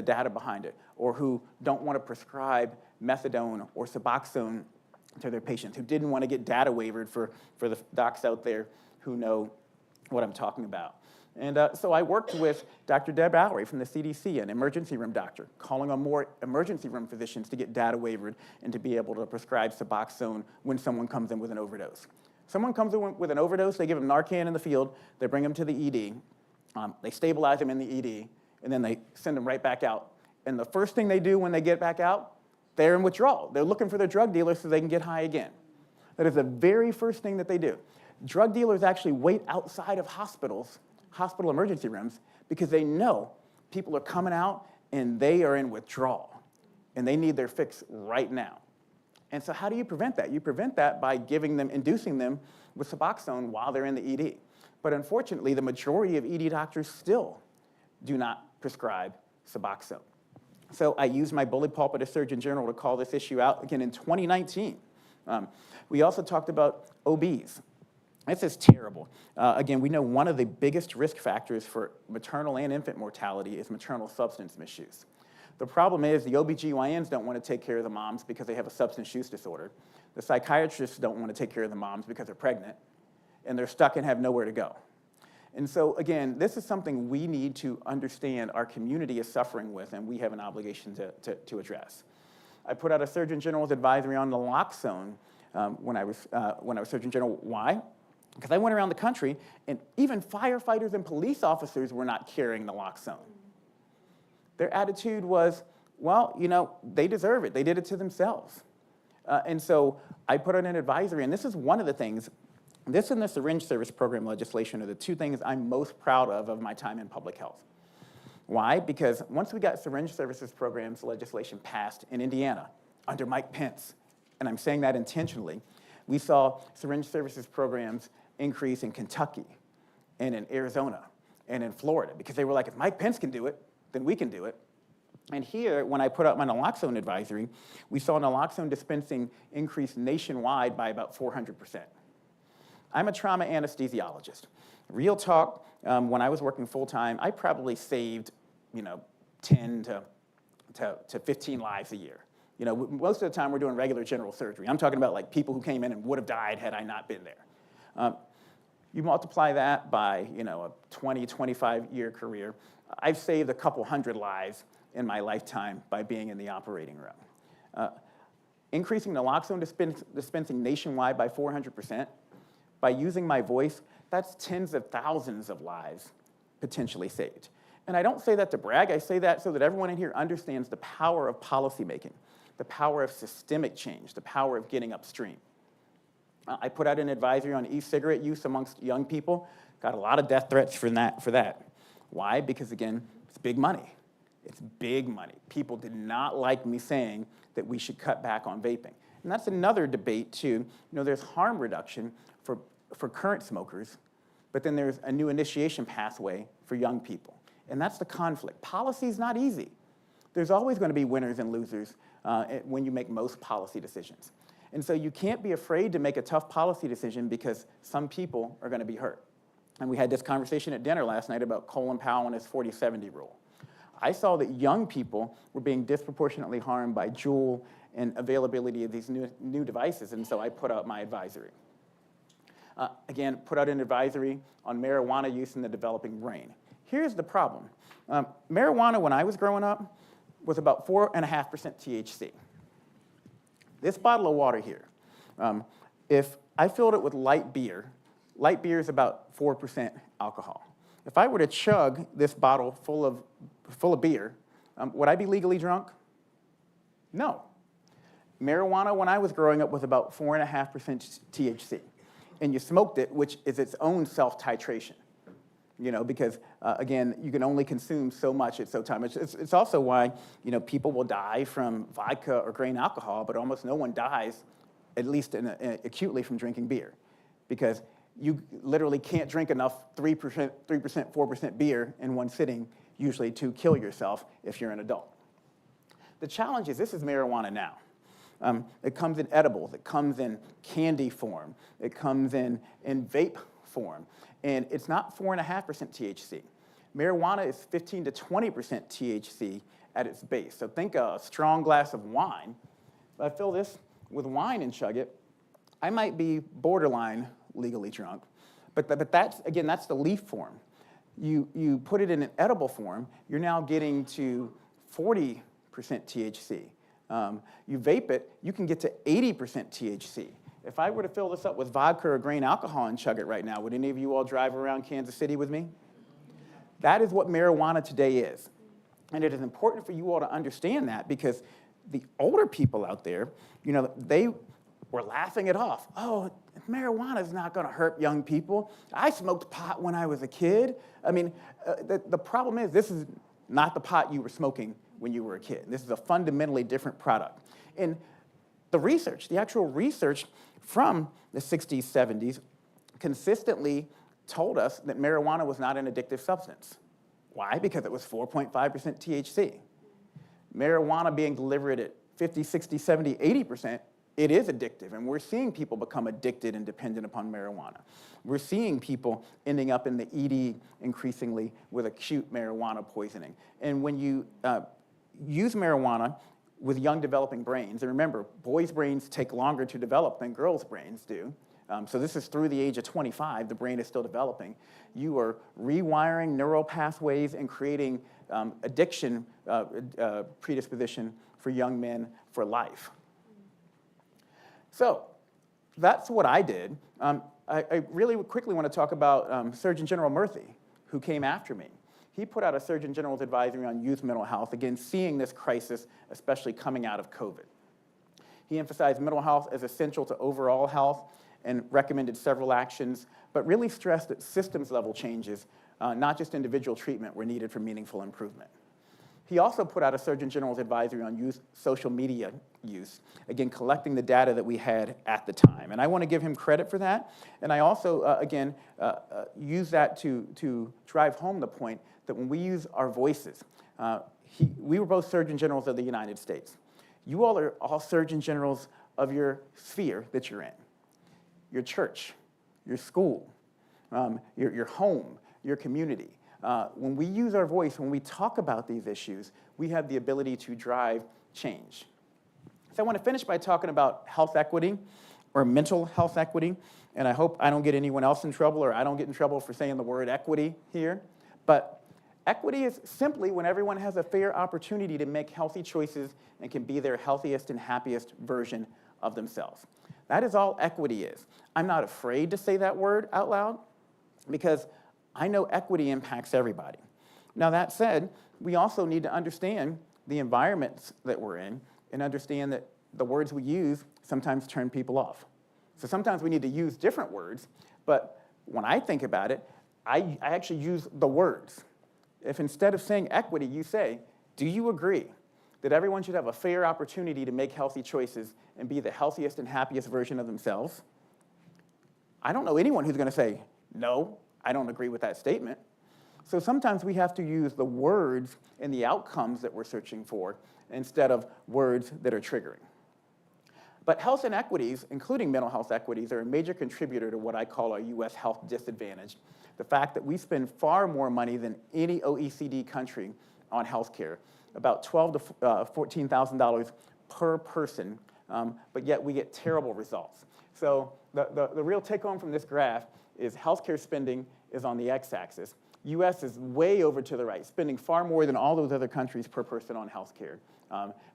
data behind it, or who don't want to prescribe methadone or Suboxone to their patients, who didn't want to get data waived for the docs out there who know what I'm talking about. And so I worked with Dr. Deb Bowery from the CDC, an emergency room doctor, calling on more emergency room physicians to get data waived and to be able to prescribe Suboxone when someone comes in with an overdose. Someone comes in with an overdose, they give them Narcan in the field, they bring them to the ED, they stabilize them in the ED, and then they send them right back out. And the first thing they do when they get back out, they're in withdrawal. They're looking for their drug dealer so they can get high again. That is the very first thing that they do. Drug dealers actually wait outside of hospitals, hospital emergency rooms, because they know people are coming out and they are in withdrawal, and they need their fix right now. And so how do you prevent that? You prevent that by inducing them with Suboxone while they're in the ED. But unfortunately, the majority of ED doctors still do not prescribe Suboxone. So I used my bully pulpit as Surgeon General to call this issue out again in 2019. We also talked about OBs. This is terrible. Again, we know one of the biggest risk factors for maternal and infant mortality is maternal substance misuse. The problem is the OBGYNs don't want to take care of the moms because they have a substance use disorder. The psychiatrists don't want to take care of the moms because they're pregnant, and they're stuck and have nowhere to go. And so again, this is something we need to understand our community is suffering with, and we have an obligation to address. I put out a Surgeon General's advisory on naloxone when I was Surgeon General. Why? Because I went around the country, and even firefighters and police officers were not carrying naloxone. Their attitude was, well, you know, they deserve it. They did it to themselves. And so I put out an advisory, and this is one of the things. This and the syringe service program legislation are the two things I'm most proud of my time in public health. Why? Because once we got syringe services programs legislation passed in Indiana under Mike Pence, and I'm saying that intentionally, we saw syringe services programs increase in Kentucky and in Arizona and in Florida, because they were like, if Mike Pence can do it, then we can do it. And here, when I put out my naloxone advisory, we saw naloxone dispensing increase nationwide by about 400%. I'm a trauma anesthesiologist. Real talk, when I was working full-time, I probably saved, 10 to 15 lives a year. Most of the time we're doing regular general surgery. I'm talking about like people who came in and would have died had I not been there. You multiply that by, a 20, 25-year career. I've saved a couple hundred lives in my lifetime by being in the operating room. Increasing naloxone dispensing nationwide by 400%, by using my voice, that's tens of thousands of lives potentially saved. And I don't say that to brag, I say that so that everyone in here understands the power of policymaking, the power of systemic change, the power of getting upstream. I put out an advisory on e-cigarette use amongst young people, got a lot of death threats for that. Why? Because again, it's big money. It's big money. People did not like me saying that we should cut back on vaping. And that's another debate too. You know, there's harm reduction for current smokers, but then there's a new initiation pathway for young people. And that's the conflict. Policy is not easy. There's always going to be winners and losers when you make most policy decisions. And so you can't be afraid to make a tough policy decision because some people are going to be hurt. And we had this conversation at dinner last night about Colin Powell and his 40-70 rule. I saw that young people were being disproportionately harmed by Juul and availability of these new devices, and so I put out my advisory. Again, put out an advisory on marijuana use in the developing brain. Here's the problem. Marijuana, when I was growing up, was about 4.5% THC. This bottle of water here, if I filled it with light beer is about 4% alcohol. If I were to chug this bottle full of beer, would I be legally drunk? No. Marijuana, when I was growing up, was about 4.5% THC. And you smoked it, which is its own self-titration. You know, because again, you can only consume so much at so time. It's also why, you know, people will die from vodka or grain alcohol, but almost no one dies, at least acutely, from drinking beer, because you literally can't drink enough 3%, 4% beer in one sitting, usually to kill yourself if you're an adult. The challenge is this is marijuana now. It comes in edibles, it comes in candy form, it comes in vape form. And it's not 4.5% THC. Marijuana is 15 to 20% THC at its base. So think a strong glass of wine. If I fill this with wine and chug it, I might be borderline legally drunk. But that's, again, that's the leaf form. You put it in an edible form, you're now getting to 40% THC. You vape it, you can get to 80% THC. If I were to fill this up with vodka or grain alcohol and chug it right now, would any of you all drive around Kansas City with me? That is what marijuana today is. And it is important for you all to understand that because the older people out there, you know, they were laughing it off. Oh, marijuana is not going to hurt young people. I smoked pot when I was a kid. I mean, the problem is this is not the pot you were smoking when you were a kid. This is a fundamentally different product. And the research, the actual research from the 60s, 70s, consistently told us that marijuana was not an addictive substance. Why? Because it was 4.5% THC. Marijuana being delivered at 50, 60, 70, 80%, it is addictive, and we're seeing people become addicted and dependent upon marijuana. We're seeing people ending up in the ED increasingly with acute marijuana poisoning. And when you use marijuana with young developing brains, and remember, boys' brains take longer to develop than girls' brains do, so this is through the age of 25, the brain is still developing. You are rewiring neural pathways and creating addiction predisposition for young men for life. So that's what I did. I really quickly want to talk about Surgeon General Murthy, who came after me. He put out a Surgeon General's advisory on youth mental health, again, seeing this crisis, especially coming out of COVID. He emphasized mental health as essential to overall health and recommended several actions, but really stressed that systems-level changes, not just individual treatment, were needed for meaningful improvement. He also put out a Surgeon General's advisory on youth social media use, again, collecting the data that we had at the time. And I want to give him credit for that. And I also, again, use that to drive home the point that when we use our voices, we were both Surgeon Generals of the United States. You all are all Surgeon Generals of your sphere that you're in, your church, your school, your home, your community. When we use our voice, when we talk about these issues, we have the ability to drive change. So I want to finish by talking about health equity or mental health equity, and I hope I don't get anyone else in trouble or I don't get in trouble for saying the word equity here, but equity is simply when everyone has a fair opportunity to make healthy choices and can be their healthiest and happiest version of themselves. That is all equity is. I'm not afraid to say that word out loud because I know equity impacts everybody. Now, that said, we also need to understand the environments that we're in and understand that the words we use sometimes turn people off. So sometimes we need to use different words, but when I think about it, I actually use the words. If instead of saying equity, you say, do you agree that everyone should have a fair opportunity to make healthy choices and be the healthiest and happiest version of themselves? I don't know anyone who's going to say, no, I don't agree with that statement. So sometimes we have to use the words and the outcomes that we're searching for instead of words that are triggering. But health inequities, including mental health equities, are a major contributor to what I call our U.S. health disadvantage. The fact that we spend far more money than any OECD country on health care, about $12,000 to $14,000 per person, but yet we get terrible results. So the real take-home from this graph is healthcare spending is on the x-axis. U.S. is way over to the right, spending far more than all those other countries per person on healthcare.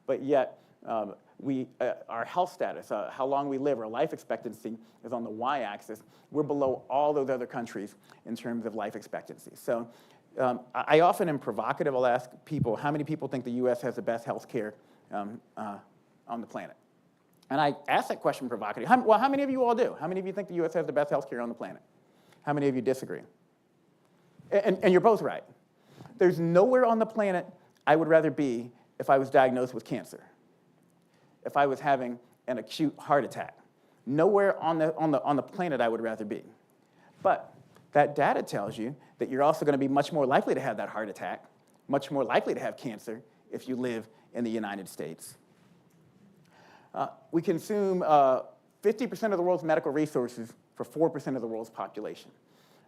But yet, our health status, how long we live, our life expectancy is on the y-axis. We're below all those other countries in terms of life expectancy. So I often am provocative. I'll ask people, how many people think the U.S. has the best health care on the planet? And I ask that question provocatively. How many of you all do? How many of you think the U.S. has the best health care on the planet? How many of you disagree? And you're both right. There's nowhere on the planet I would rather be if I was diagnosed with cancer, if I was having an acute heart attack. Nowhere on the planet I would rather be. But that data tells you that you're also going to be much more likely to have that heart attack, much more likely to have cancer if you live in the United States. We consume 50% of the world's medical resources for 4% of the world's population,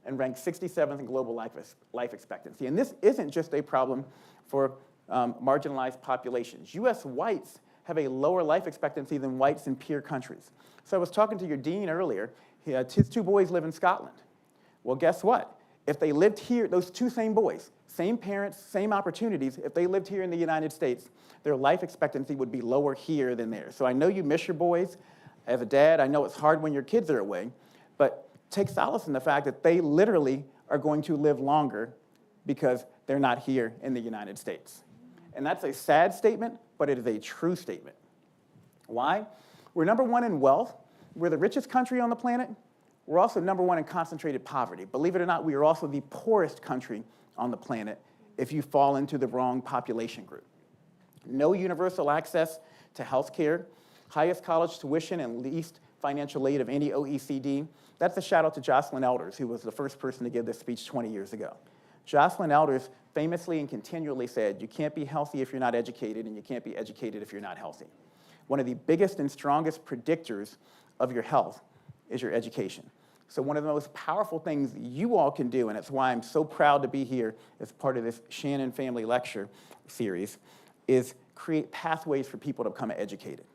and rank 67th in global life expectancy. And this isn't just a problem for marginalized populations. U.S. whites have a lower life expectancy than whites in peer countries. So I was talking to your dean earlier. His two boys live in Scotland. Well, guess what? If they lived here, those two same boys, same parents, same opportunities, if they lived here in the United States, their life expectancy would be lower here than there. So I know you miss your boys. As a dad, I know it's hard when your kids are away, but take solace in the fact that they literally are going to live longer because they're not here in the United States. And that's a sad statement, but it is a true statement. Why? We're number one in wealth. We're the richest country on the planet. We're also number one in concentrated poverty. Believe it or not, we are also the poorest country on the planet if you fall into the wrong population group. No universal access to health care, highest college tuition and least financial aid of any OECD. That's a shout out to Jocelyn Elders, who was the first person to give this speech 20 years ago. Jocelyn Elders famously and continually said, you can't be healthy if you're not educated, and you can't be educated if you're not healthy. One of the biggest and strongest predictors of your health is your education. So one of the most powerful things you all can do, and it's why I'm so proud to be here as part of this Shannon Family Lecture series, is create pathways for people to become educated.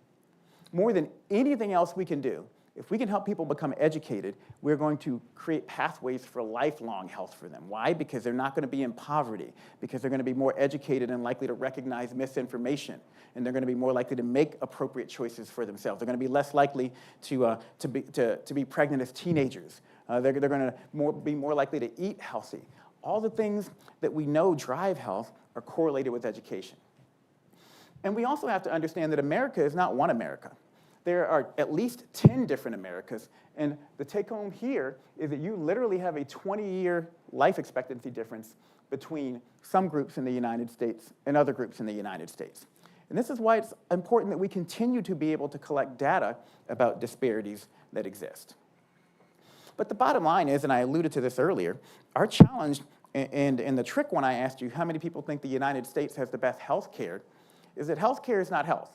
More than anything else we can do, if we can help people become educated, we're going to create pathways for lifelong health for them. Why? Because they're not going to be in poverty, because they're going to be more educated and likely to recognize misinformation, and they're going to be more likely to make appropriate choices for themselves. They're going to be less likely to be pregnant as teenagers. They're going to be more likely to eat healthy. All the things that we know drive health are correlated with education. And we also have to understand that America is not one America. There are at least 10 different Americas, and the take-home here is that you literally have a 20-year life expectancy difference between some groups in the United States and other groups in the United States. And this is why it's important that we continue to be able to collect data about disparities that exist. But the bottom line is, and I alluded to this earlier, our challenge, and the trick when I asked you how many people think the United States has the best health care, is that health care is not health.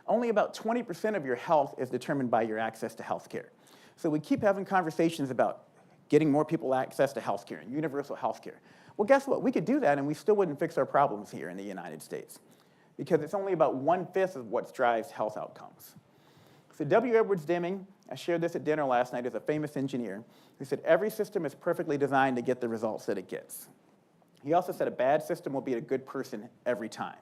Only about 20% of your health is determined by your access to health care. So we keep having conversations about getting more people access to health care and universal health care. Well, guess what? We could do that and we still wouldn't fix our problems here in the United States, because it's only about 1/5 of what drives health outcomes. So W. Edwards Deming, I shared this at dinner last night, is a famous engineer who said every system is perfectly designed to get the results that it gets. He also said a bad system will beat a good person every time.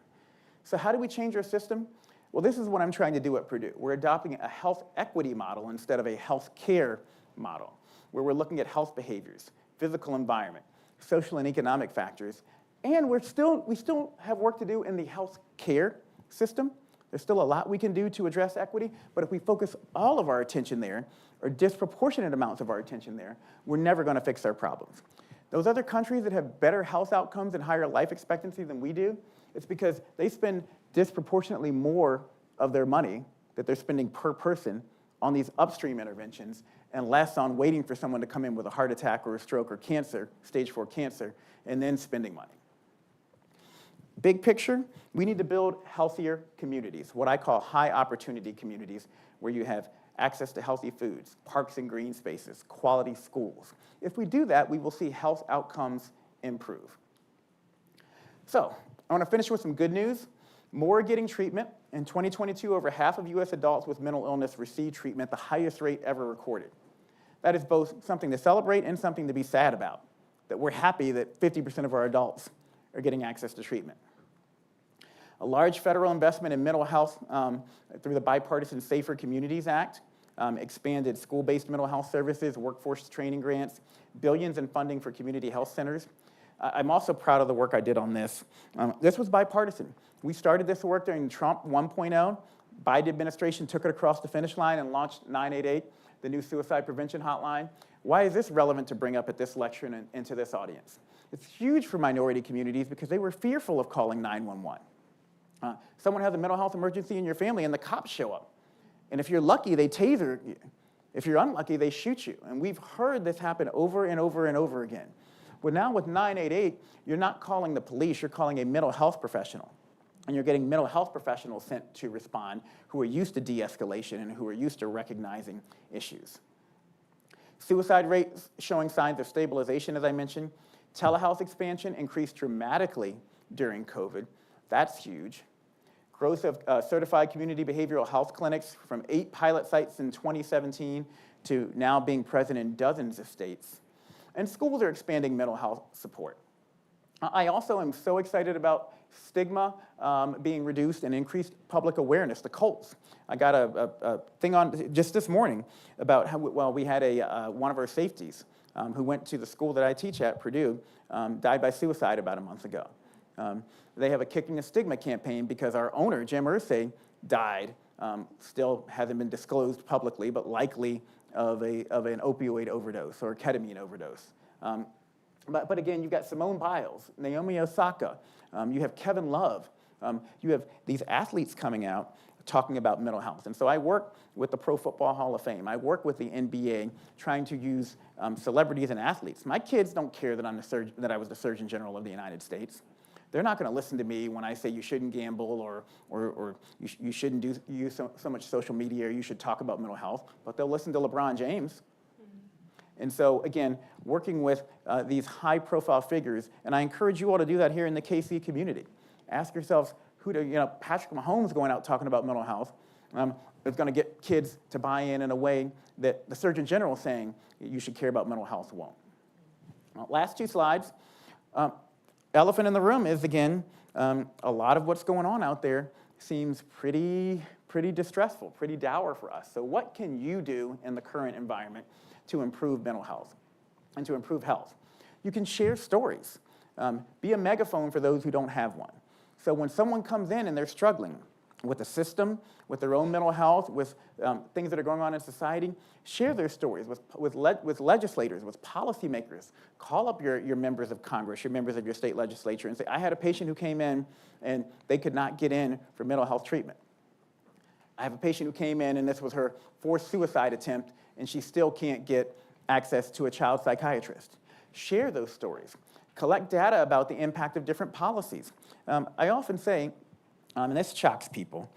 So how do we change our system? Well, this is what I'm trying to do at Purdue. We're adopting a health equity model instead of a health care model, where we're looking at health behaviors, physical environment, social and economic factors, and we still have work to do in the health care system. There's still a lot we can do to address equity, but if we focus all of our attention there, or disproportionate amounts of our attention there, we're never going to fix our problems. Those other countries that have better health outcomes and higher life expectancy than we do, it's because they spend disproportionately more of their money that they're spending per person on these upstream interventions and less on waiting for someone to come in with a heart attack or a stroke or cancer, stage 4 cancer, and then spending money. Big picture, we need to build healthier communities, what I call high opportunity communities, where you have access to healthy foods, parks and green spaces, quality schools. If we do that, we will see health outcomes improve. So, I want to finish with some good news. More are getting treatment. In 2022, over half of US adults with mental illness received treatment, the highest rate ever recorded. That is both something to celebrate and something to be sad about, that we're happy that 50% of our adults are getting access to treatment. A large federal investment in mental health through the Bipartisan Safer Communities Act, expanded school-based mental health services, workforce training grants, billions in funding for community health centers. I'm also proud of the work I did on this. This was bipartisan. We started this work during Trump 1.0. Biden administration took it across the finish line and launched 988, the new suicide prevention hotline. Why is this relevant to bring up at this lecture and to this audience? It's huge for minority communities because they were fearful of calling 911. Someone has a mental health emergency in your family and the cops show up. And if you're lucky, they taser you. If you're unlucky, they shoot you. And we've heard this happen over and over and over again. But now with 988, you're not calling the police, you're calling a mental health professional. And you're getting mental health professionals sent to respond who are used to de-escalation and who are used to recognizing issues. Suicide rates showing signs of stabilization, as I mentioned. Telehealth expansion increased dramatically during COVID. That's huge. Growth of certified community behavioral health clinics from 8 pilot sites in 2017 to now being present in dozens of states. And schools are expanding mental health support. I also am so excited about stigma being reduced and increased public awareness, the cults. I got a thing on just this morning about how, well, we had one of our safeties who went to the school that I teach at, Purdue, died by suicide about a month ago. They have a Kicking a Stigma campaign because our owner, Jim Irsay, died, still hasn't been disclosed publicly, but likely of an opioid overdose or a ketamine overdose. But again, you've got Simone Biles, Naomi Osaka, you have Kevin Love, you have these athletes coming out talking about mental health. And so I work with the Pro Football Hall of Fame. I work with the NBA trying to use celebrities and athletes. My kids don't care that I was the Surgeon General of the United States. They're not going to listen to me when I say you shouldn't gamble or you shouldn't use so much social media or you should talk about mental health, but they'll listen to LeBron James. And so, again, working with these high-profile figures, and I encourage you all to do that here in the KC community. Ask yourselves, Patrick Mahomes going out talking about mental health is going to get kids to buy in a way that the Surgeon General saying you should care about mental health won't. Last 2 slides. Elephant in the room is, again, a lot of what's going on out there seems pretty distressful, pretty dour for us. So what can you do in the current environment to improve mental health and to improve health? You can share stories. Be a megaphone for those who don't have one. So when someone comes in and they're struggling with the system, with their own mental health, with things that are going on in society, share their stories with legislators, with policymakers. Call up your members of Congress, your members of your state legislature, and say, I had a patient who came in and they could not get in for mental health treatment. I have a patient who came in and this was her 4th suicide attempt and she still can't get access to a child psychiatrist. Share those stories. Collect data about the impact of different policies. I often say, and this shocks people,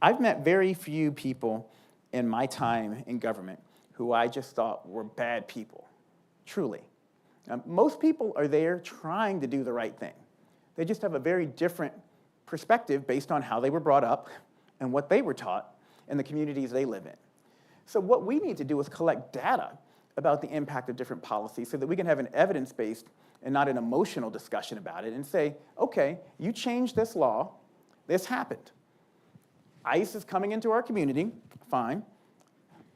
I've met very few people in my time in government who I just thought were bad people, truly. Most people are there trying to do the right thing. They just have a very different perspective based on how they were brought up and what they were taught in the communities they live in. So what we need to do is collect data about the impact of different policies so that we can have an evidence-based and not an emotional discussion about it and say, okay, you changed this law, this happened. ICE is coming into our community, fine.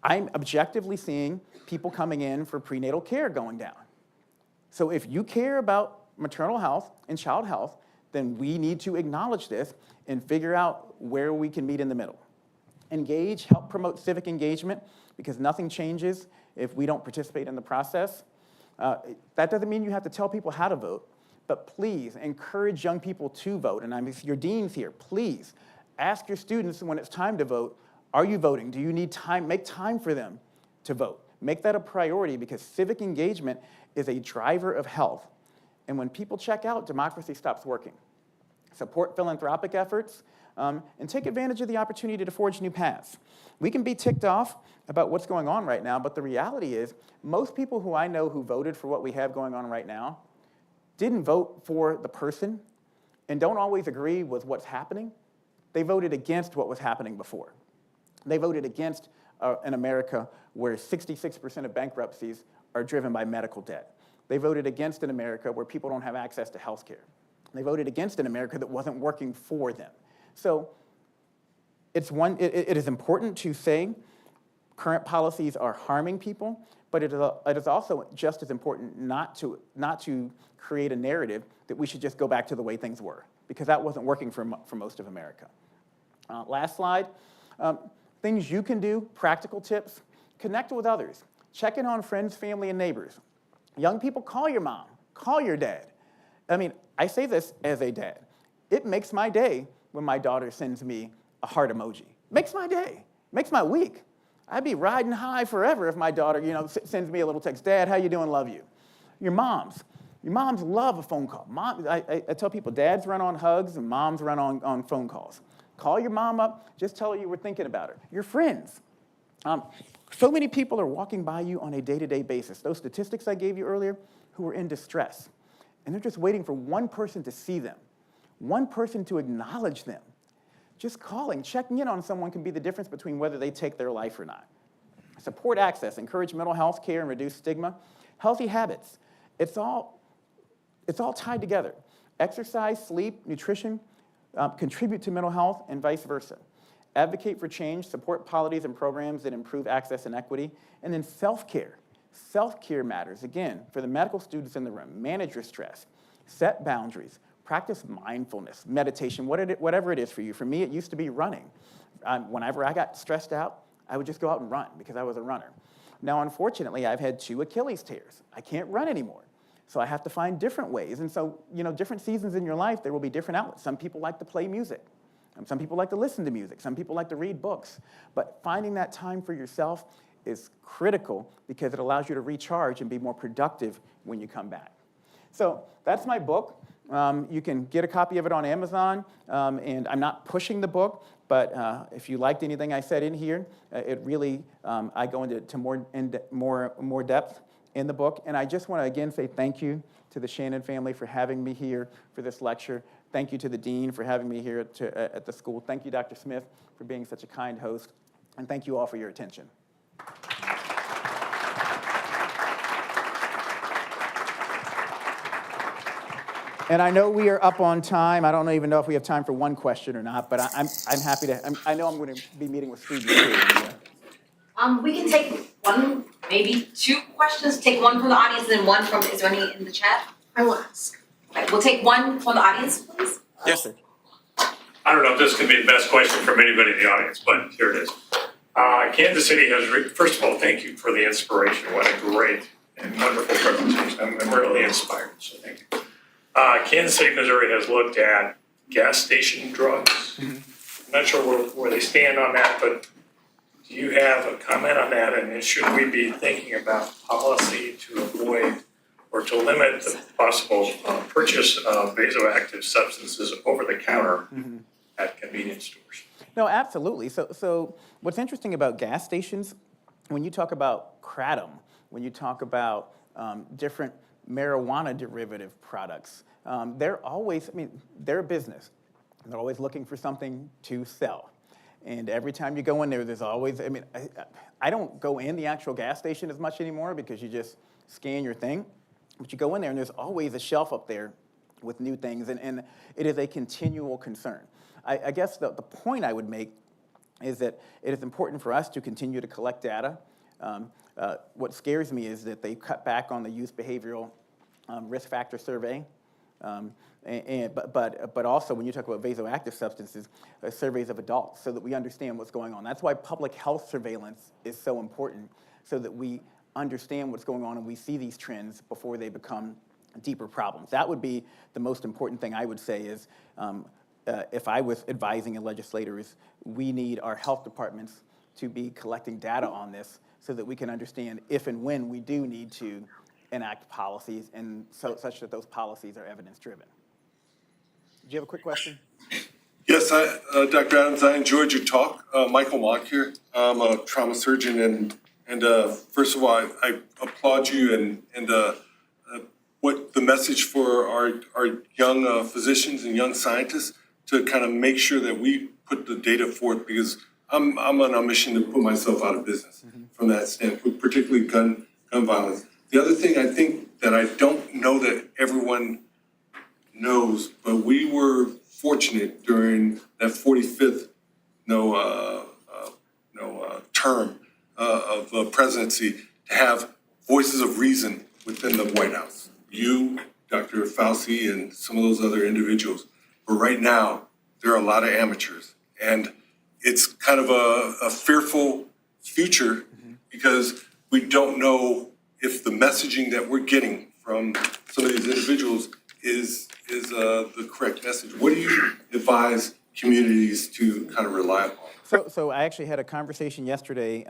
I'm objectively seeing people coming in for prenatal care going down. So if you care about maternal health and child health, then we need to acknowledge this and figure out where we can meet in the middle. Engage, help promote civic engagement, because nothing changes if we don't participate in the process. That doesn't mean you have to tell people how to vote, but please encourage young people to vote. And if your dean's here, please ask your students when it's time to vote, are you voting? Do you need time? Make time for them to vote. Make that a priority, because civic engagement is a driver of health. And when people check out, democracy stops working. Support philanthropic efforts, and take advantage of the opportunity to forge new paths. We can be ticked off about what's going on right now, but the reality is most people who I know who voted for what we have going on right now didn't vote for the person and don't always agree with what's happening. They voted against what was happening before. They voted against an America where 66% of bankruptcies are driven by medical debt. They voted against an America where people don't have access to health care. They voted against an America that wasn't working for them. So it is important to say current policies are harming people, but it is also just as important not to create a narrative that we should just go back to the way things were, because that wasn't working for most of America. Last slide. Things you can do, practical tips, connect with others. Check in on friends, family, and neighbors. Young people, call your mom, call your dad. I mean, I say this as a dad. It makes my day when my daughter sends me a heart emoji. Makes my day, makes my week. I'd be riding high forever if my daughter, sends me a little text, Dad, how you doing, love you. Your moms love a phone call. I tell people, dads run on hugs and moms run on phone calls. Call your mom up, just tell her you were thinking about her. Your friends. So many people are walking by you on a day-to-day basis. Those statistics I gave you earlier, who are in distress. And they're just waiting for one person to see them, one person to acknowledge them. Just calling, checking in on someone can be the difference between whether they take their life or not. Support access, encourage mental health care and reduce stigma. Healthy habits, it's all tied together. Exercise, sleep, nutrition contribute to mental health and vice versa. Advocate for change, support policies and programs that improve access and equity. And then self-care. Self-care matters. Again, for the medical students in the room, manage your stress, set boundaries, practice mindfulness, meditation, whatever it is for you. For me, it used to be running. Whenever I got stressed out, I would just go out and run because I was a runner. Now, unfortunately, I've had 2 Achilles tears. I can't run anymore. So I have to find different ways. And so, different seasons in your life, there will be different outlets. Some people like to play music. Some people like to listen to music. Some people like to read books. But finding that time for yourself is critical because it allows you to recharge and be more productive when you come back. So that's my book. You can get a copy of it on Amazon. And I'm not pushing the book, but if you liked anything I said in here, it really, I go into more depth in the book. And I just want to again say thank you to the Shannon family for having me here for this lecture. Thank you to the dean for having me here at the school. Thank you, Dr. Smith, for being such a kind host. And thank you all for your attention. And I know we are up on time. I don't even know if we have time for one question or not, but I'm happy to. I know I'm going to be meeting with students too. We can take one, maybe 2 questions. Take one from the audience and then one from. Is there any in the chat? I will ask. Okay, we'll take one from the audience, please. Yes, sir. I don't know if this can be the best question from anybody in the audience, but here it is. Kansas City has, first of all, thank you for the inspiration. What a great and wonderful presentation. I'm really inspired, so thank you. Kansas City, Missouri has looked at gas station drugs. I'm not sure where they stand on that, but do you have a comment on that? And should we be thinking about policy to avoid or to limit the possible purchase of vasoactive substances over the counter at convenience stores? No, absolutely. So what's interesting about gas stations, when you talk about kratom, when you talk about different marijuana derivative products, they're always, they're a business. They're always looking for something to sell. And every time you go in there, there's always, I don't go in the actual gas station as much anymore because you just scan your thing. But you go in there and there's always a shelf up there with new things, and it is a continual concern. I guess the point I would make is that it is important for us to continue to collect data. What scares me is that they cut back on the youth behavioral risk factor survey. But also when you talk about vasoactive substances, surveys of adults so that we understand what's going on. That's why public health surveillance is so important, so that we understand what's going on and we see these trends before they become deeper problems. That would be the most important thing I would say is, if I was advising a legislator, is we need our health departments to be collecting data on this so that we can understand if and when we do need to enact policies and such that those policies are evidence-driven. Do you have a quick question? Yes, Dr. Adams, I enjoyed your talk. Michael Mock here. I'm a trauma surgeon, and first of all, I applaud you and what the message for our young physicians and young scientists to kind of make sure that we put the data forth, because I'm on a mission to put myself out of business from that standpoint, particularly gun violence. The other thing I think that I don't know that everyone knows, but we were fortunate during that 45th term of presidency to have voices of reason within the White House. You, Dr. Fauci, and some of those other individuals. But right now, there are a lot of amateurs, and it's kind of a fearful future because we don't know if the messaging that we're getting from some of these individuals is the correct message. What do you advise communities to kind of rely upon? So I actually had a conversation yesterday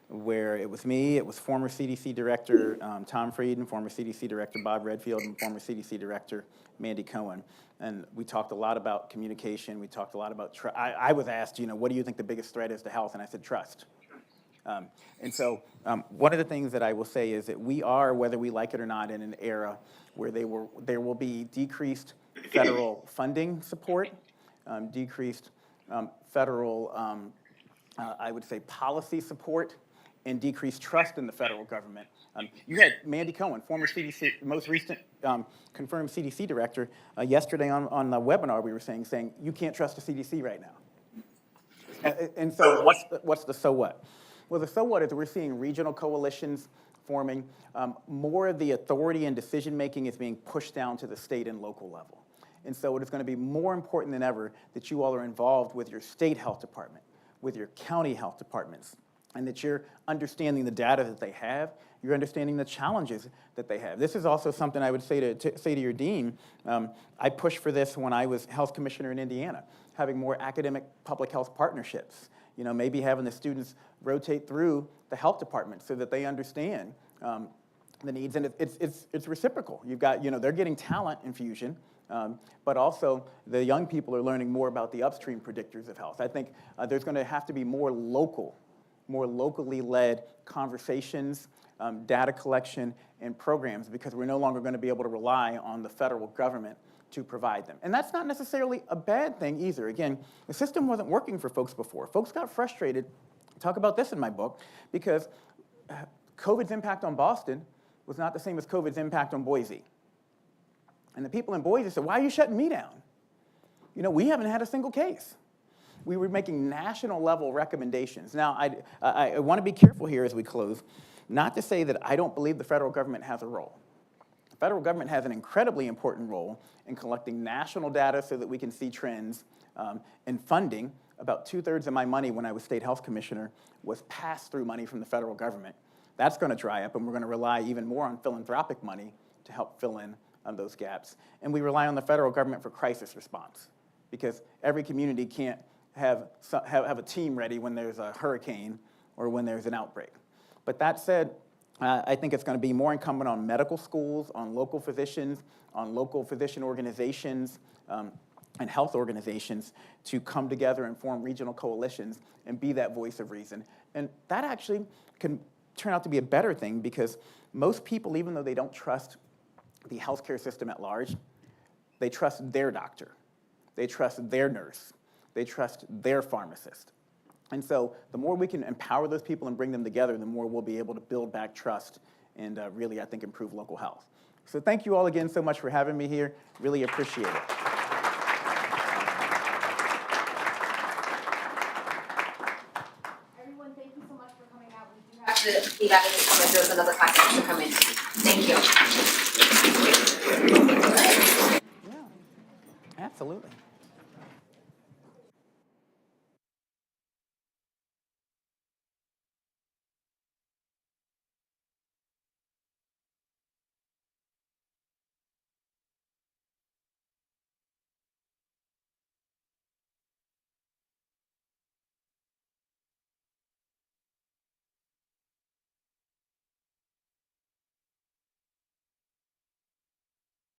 where it was me, it was former CDC Director Tom Frieden, former CDC Director Bob Redfield, and former CDC Director Mandy Cohen. And we talked a lot about communication. We talked a lot about I was asked, what do you think the biggest threat is to health? And I said, trust. And so one of the things that I will say is that we are, whether we like it or not, in an era where there will be decreased federal funding support, decreased federal, I would say, policy support, and decreased trust in the federal government. You had Mandy Cohen, former CDC, most recent confirmed CDC director, yesterday on the webinar we were saying you can't trust the CDC right now. And so what's the so what? Well, the so what is we're seeing regional coalitions forming. More of the authority and decision-making is being pushed down to the state and local level. And so it is going to be more important than ever that you all are involved with your state health department, with your county health departments, and that you're understanding the data that they have, you're understanding the challenges that they have. This is also something I would say to your dean. I pushed for this when I was health commissioner in Indiana, having more academic public health partnerships. Maybe having the students rotate through the health department so that they understand the needs, and it's reciprocal. You've got, they're getting talent infusion, but also the young people are learning more about the upstream predictors of health. I think there's going to have to be more locally led conversations, data collection, and programs, because we're no longer going to be able to rely on the federal government to provide them. And that's not necessarily a bad thing either. Again, the system wasn't working for folks before. Folks got frustrated, talk about this in my book, because COVID's impact on Boston was not the same as COVID's impact on Boise. And the people in Boise said, why are you shutting me down? We haven't had a single case. We were making national level recommendations. Now, I want to be careful here as we close, not to say that I don't believe the federal government has a role. The federal government has an incredibly important role in collecting national data so that we can see trends, and funding. About 2/3 of my money when I was state health commissioner was pass-through money from the federal government. That's going to dry up, and we're going to rely even more on philanthropic money to help fill in those gaps. And we rely on the federal government for crisis response, because every community can't have a team ready when there's a hurricane or when there's an outbreak. But that said, I think it's going to be more incumbent on medical schools, on local physicians, on local physician organizations, and health organizations to come together and form regional coalitions and be that voice of reason. And that actually can turn out to be a better thing, because most people, even though they don't trust the healthcare system at large, they trust their doctor, they trust their nurse, they trust their pharmacist. And so the more we can empower those people and bring them together, the more we'll be able to build back trust and really, I think, improve local health. So thank you all again so much for having me here. Really appreciate it. Everyone, thank you so much for coming out. We do have to leave out of this comment, there's another context to come into. Thank you. Absolutely.